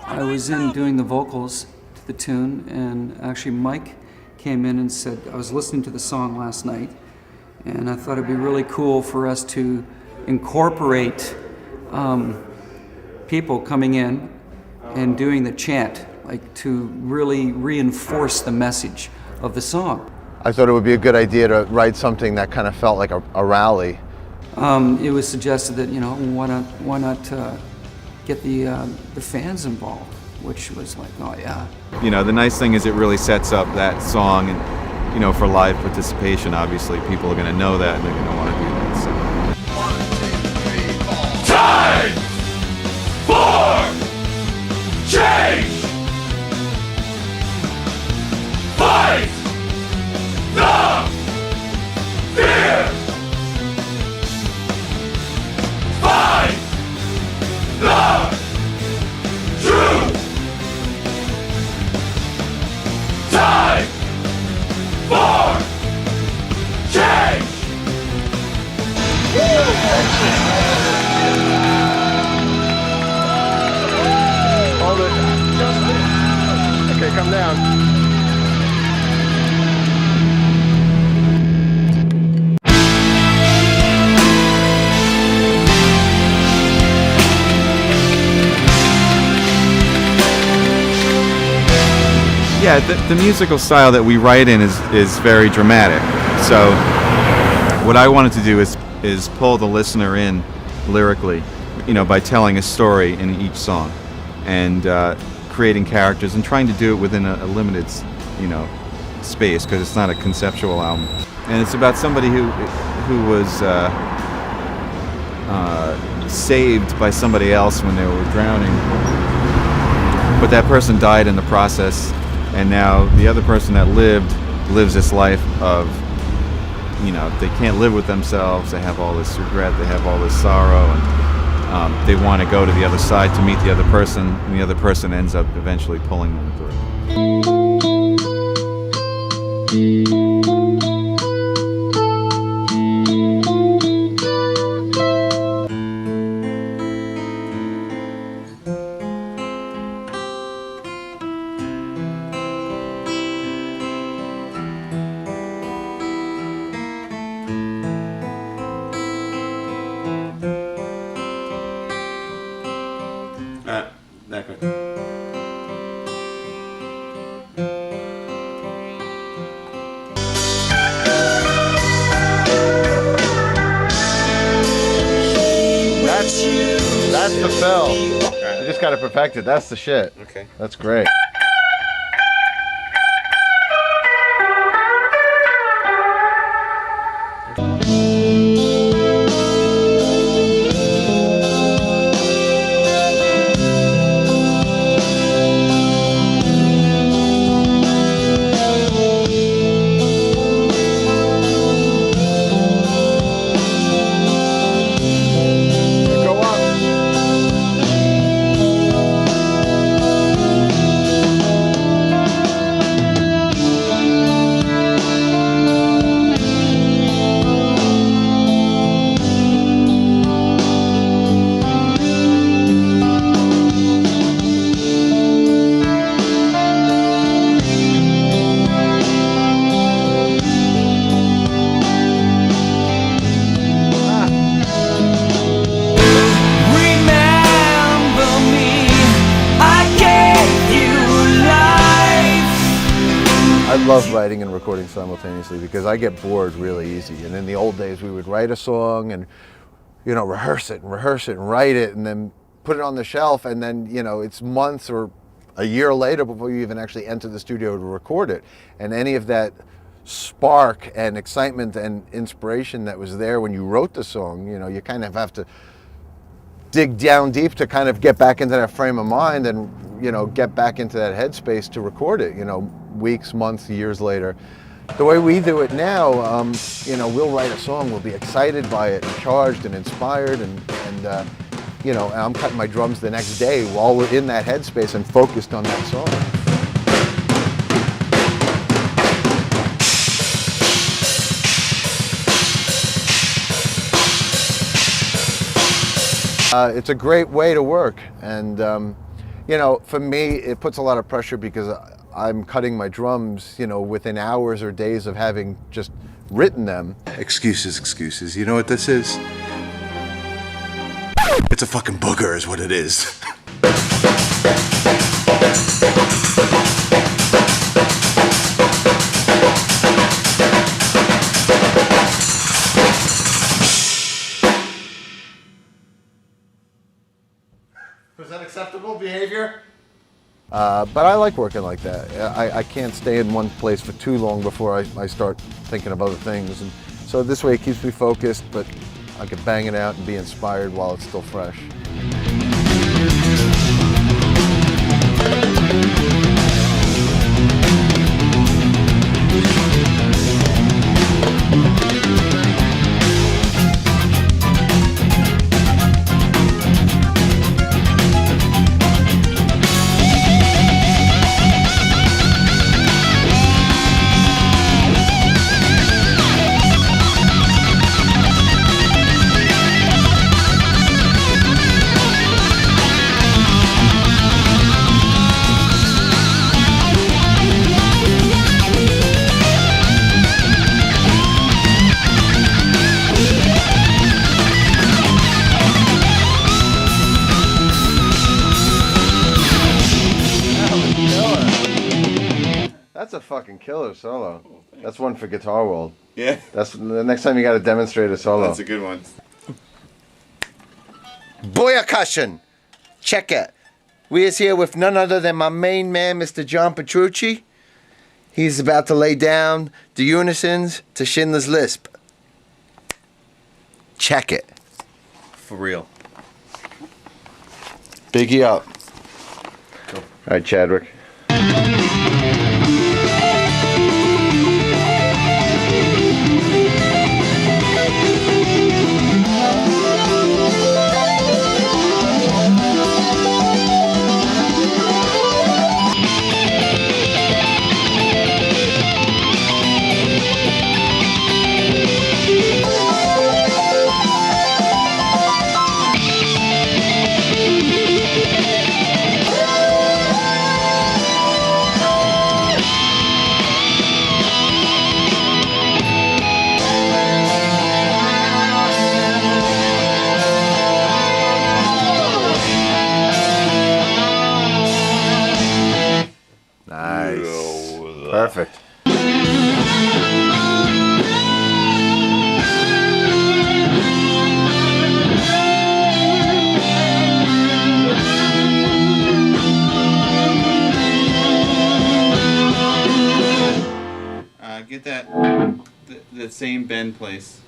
I was in doing the vocals to the tune, and actually Mike came in and said, I was listening to the song last night, and I thought it'd be really cool for us to incorporate people coming in and doing the chant, like to really reinforce the message of the song. I thought it would be a good idea to write something that kind of felt like a rally. It was suggested that, why not get the fans involved, which was like, oh yeah. The nice thing is it really sets up that song, and for live participation, obviously people are going to know that and they're going to want to do that. So. Time for change. Fight the fear. Fight the truth. Time for change. Hold it. Okay, come down. Yeah, the musical style that we write in is very dramatic. So what I wanted to do is pull the listener in lyrically, by telling a story in each song, and creating characters and trying to do it within a limited, space, because it's not a conceptual album. And it's about somebody who was saved by somebody else when they were drowning, but that person died in the process. And now the other person that lives this life of, they can't live with themselves. They have all this regret. They have all this sorrow, and they want to go to the other side to meet the other person. And the other person ends up eventually pulling them through. That good. That's the fill. You just gotta perfect it. That's the shit. Okay. That's great. I love writing and recording simultaneously because I get bored really easy. And in the old days, we would write a song and, rehearse it and write it and then put it on the shelf. And then, it's months or a year later before you even actually enter the studio to record it. And any of that spark and excitement and inspiration that was there when you wrote the song, you kind of have to dig down deep to kind of get back into that frame of mind and, get back into that headspace to record it, weeks, months, years later. The way we do it now, we'll write a song, we'll be excited by it, and charged and inspired, and I'm cutting my drums the next day while we're in that headspace and focused on that song. It's a great way to work, and for me, it puts a lot of pressure because I'm cutting my drums, within hours or days of having just written them. Excuses. You know what this is? It's a fucking booger is what it is. Was that acceptable behavior? But I like working like that. I can't stay in one place for too long before I start thinking of other things. And so this way it keeps me focused, but I can bang it out and be inspired while it's still fresh. That's a fucking killer solo. That's one for Guitar World. Yeah. That's the next time you got to demonstrate a solo. That's a good one. Boyakashin. Check it. We is here with none other than my main man, Mr. John Petrucci. He's about to lay down the unisons to Schindler's Lisp. Check it. For real. Biggie up. All right, Chadwick. Nice. Perfect. Get that the same bend place.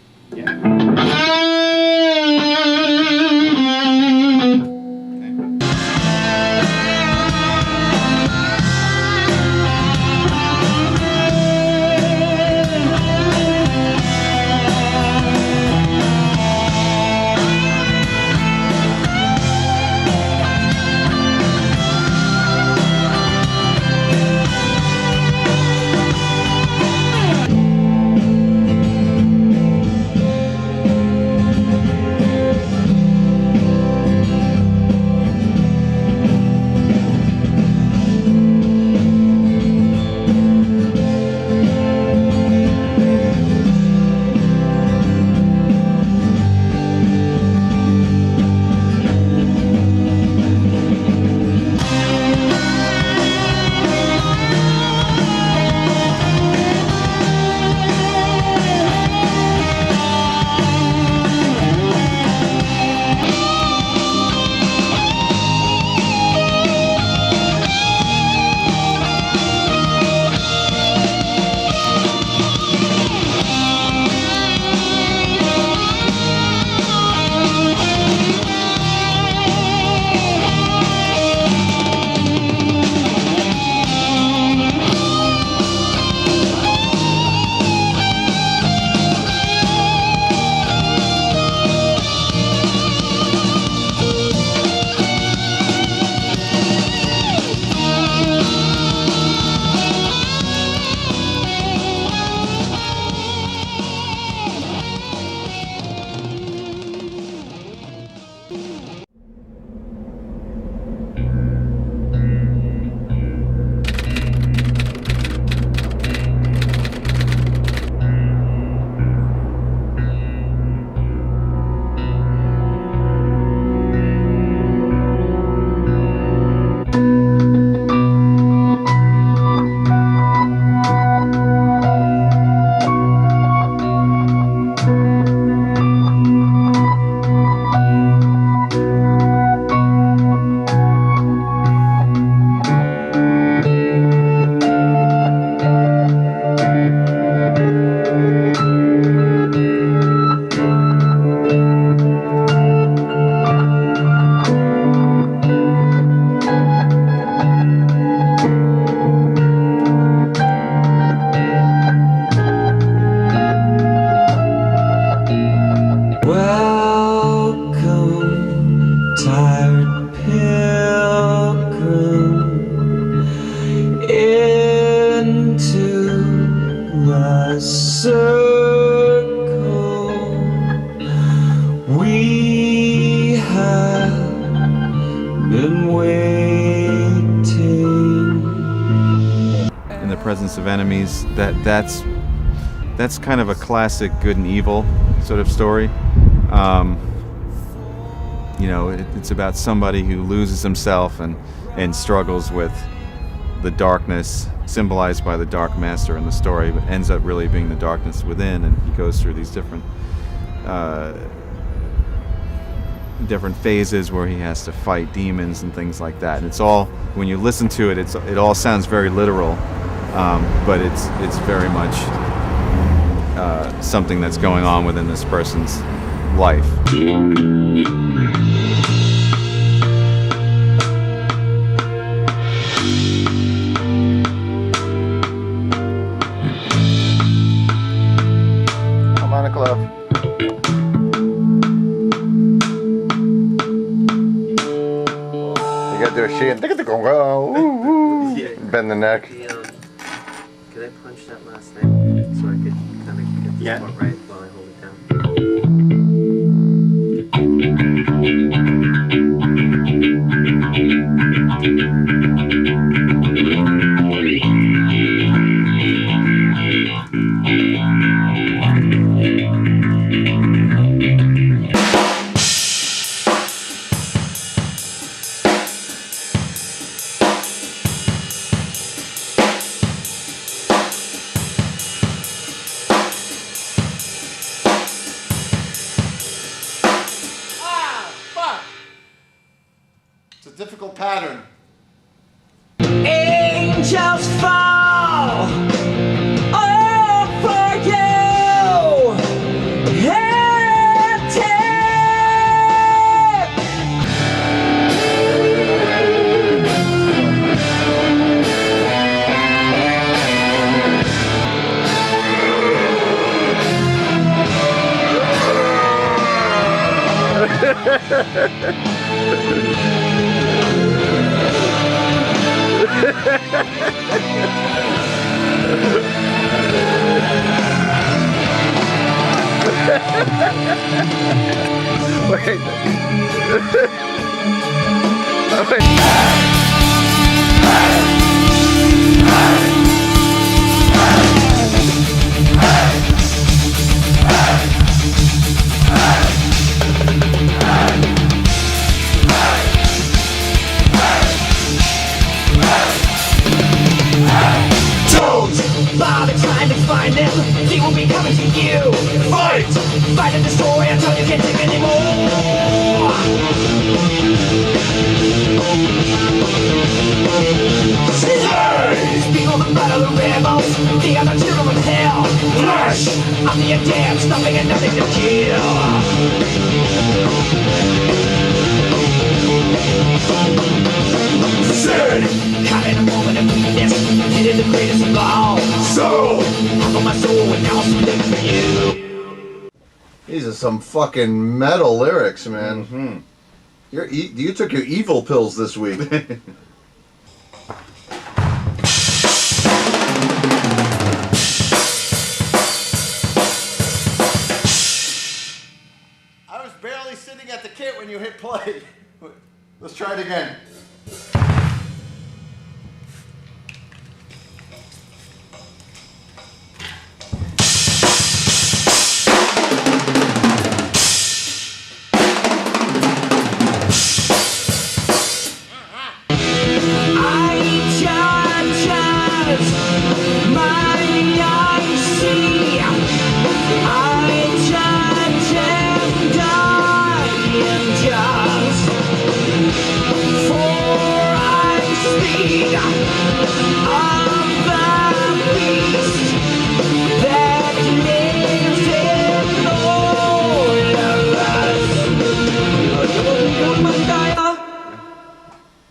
Presence of Enemies, that's kind of a classic good and evil sort of story. You know, it's about somebody who loses himself and struggles with the darkness symbolized by the Dark Master in the story, but ends up really being the darkness within, and he goes through these different phases where he has to fight demons and things like that. And it's all, when you listen to it, it all sounds very literal, but it's very much something that's going on within this person's life. Harmonica love. You gotta do a she and bend the neck. Could I punch that last thing so I could kind of get the spot right while I hold it down? It's a difficult pattern. Angels fall all for you. And don't bother trying to find him. He will be coming to you. Fight! Fight and destroy until you can't take anymore. These people, the blood of the rebels, the other children of hell. Flesh of the damned, nothing and nothing to kill. Sin! Caught in a moment of weakness, it is the greatest of all. So, I got my soul and now I'm living for you. These are some fucking metal lyrics, man. Mm-hmm. You took your evil pills this week. I was barely sitting at the kit when you hit play. Let's try it again.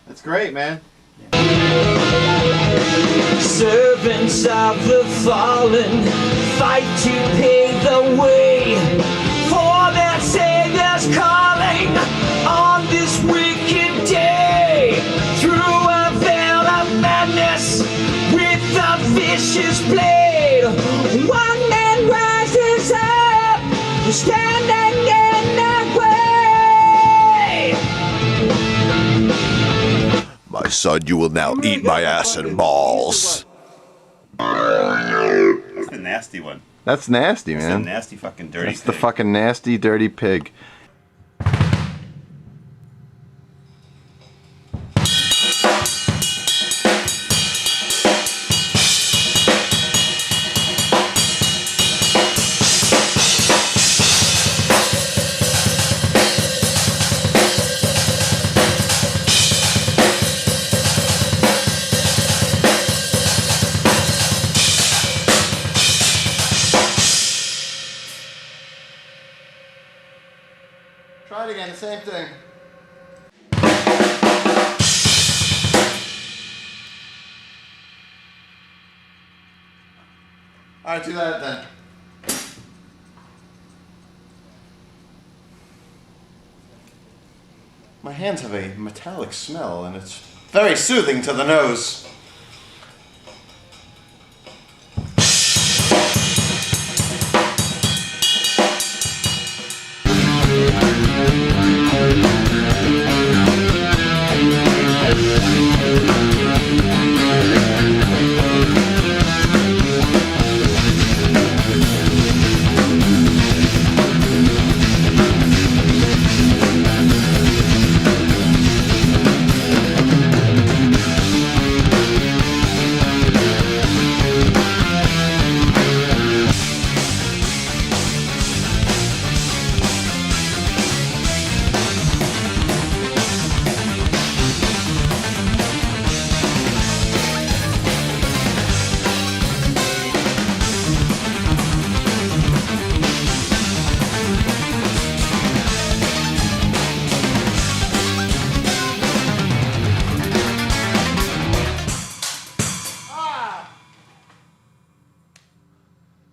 That's great, man. Servants of the fallen fight to pave the way for their Savior's calling on this wicked day. Through a veil of madness with a vicious blade, one man rises up, standing in their way. My son, you will now eat my ass and balls. That's the nasty one. That's nasty, That's man. a nasty fucking dirty That's the pig. fucking nasty, dirty pig. Try it again, the same thing. All right, do that then. My hands have a metallic smell and it's very soothing to the nose.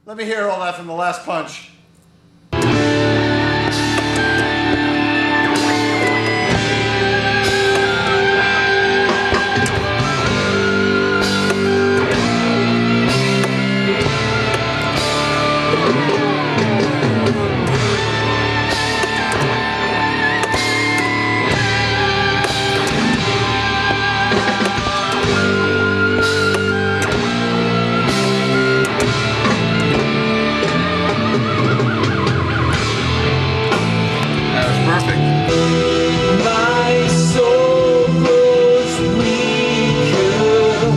Let me hear all that from the last punch. My soul grows weaker.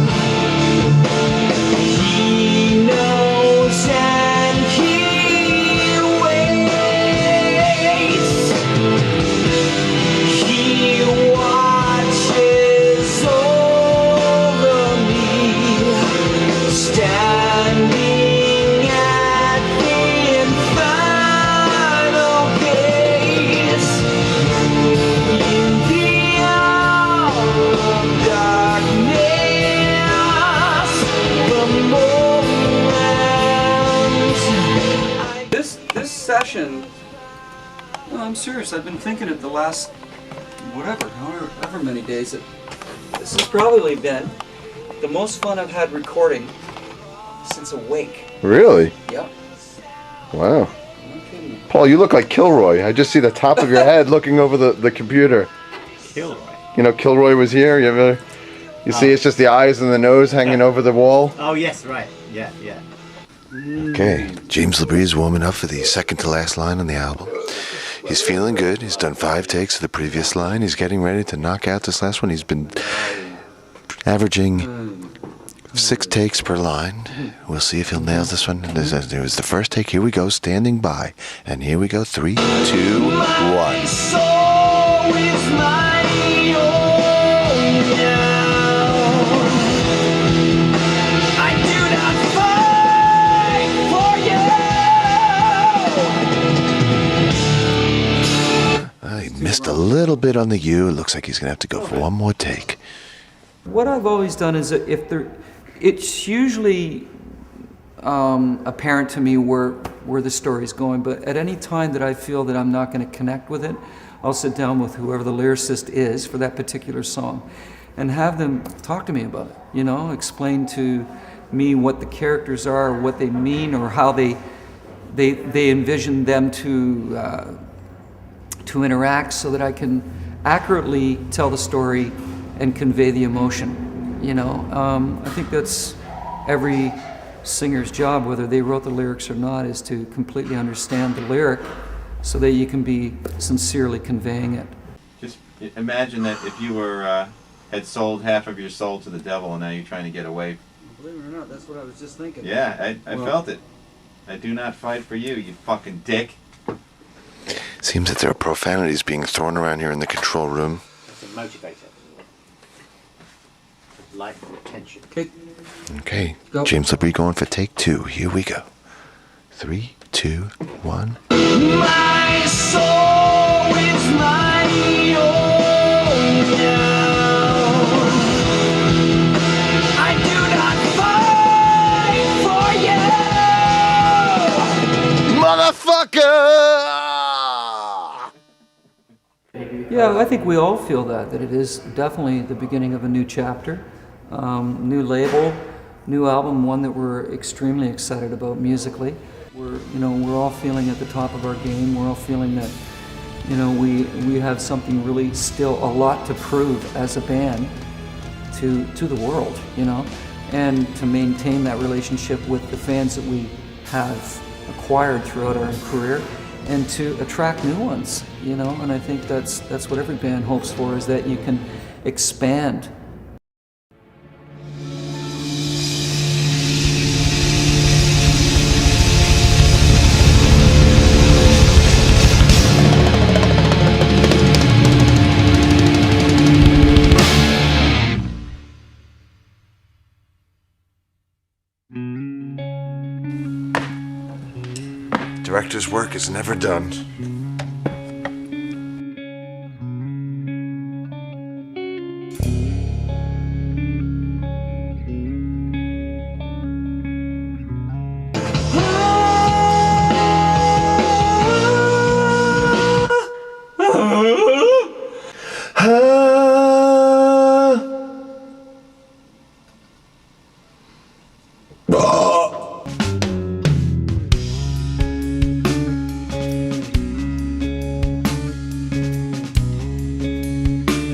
He knows and he waits. He watches over me, standing at the infernal gates. In the hour of darkness, the moment This session, no, I'm serious. I've been thinking it the last however many days. This has probably been the most fun I've had recording since Awake. Really? Yep. Wow. Paul, you look like Kilroy. I just see the top of your head looking over the computer. Kilroy. You know, Kilroy was here. You see, it's just the eyes and the nose hanging over the wall. Oh yes, right. Yeah, yeah. Okay, James LeBrie's warming up for the second to last line on the album. He's feeling good. He's done 5 takes of the previous line. He's getting ready to knock out this last one. He's been averaging 6 takes per line. We'll see if he'll nail this one. It was the first take. Here we go, standing by. And here we go, 3, 2, 1. My soul is my own now. I do not fight for you. He missed a little bit on the U. It looks like he's going to have to go for one more take. What I've always done is that it's usually apparent to me where the story's going, but at any time that I feel that I'm not going to connect with it, I'll sit down with whoever the lyricist is for that particular song and have them talk to me about it, explain to me what the characters are, what they mean, or how they envision them to interact so that I can accurately tell the story and convey the emotion. I think that's every singer's job, whether they wrote the lyrics or not, is to completely understand the lyric so that you can be sincerely conveying it. Just imagine that if you were had sold half of your soul to the devil and now you're trying to get away. Believe it or not, that's what I was just thinking. Yeah, I felt it. I do not fight for you, you fucking dick. Seems that there are profanities being thrown around here in the control room. That's a motivator. Life retention. Okay, Go. James LeBrie going for take 2. Here we go. 3, 2, 1. My soul is my own now. I do not fight for you, Motherfucker! Yeah, I think we all feel that it is definitely the beginning of a new chapter, new label, new album, one that we're extremely excited about musically. We're all feeling at the top of our game. We're all feeling that, we have something really still a lot to prove as a band to the world, and to maintain that relationship with the fans that we have acquired throughout our career, and to attract new ones, and I think that's what every band hopes for, is that you can expand. Director's work is never done.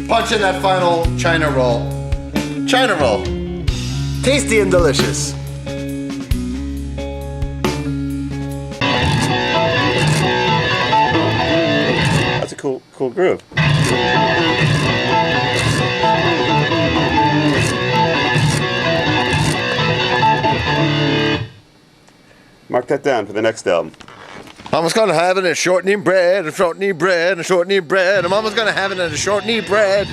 Punch in that final China roll. China roll. Tasty and delicious. That's a cool groove. Mark that down for the next album. Mama's gonna have it in short knee bread, and short knee bread, and short knee bread, and Mama's gonna have it in a short knee bread.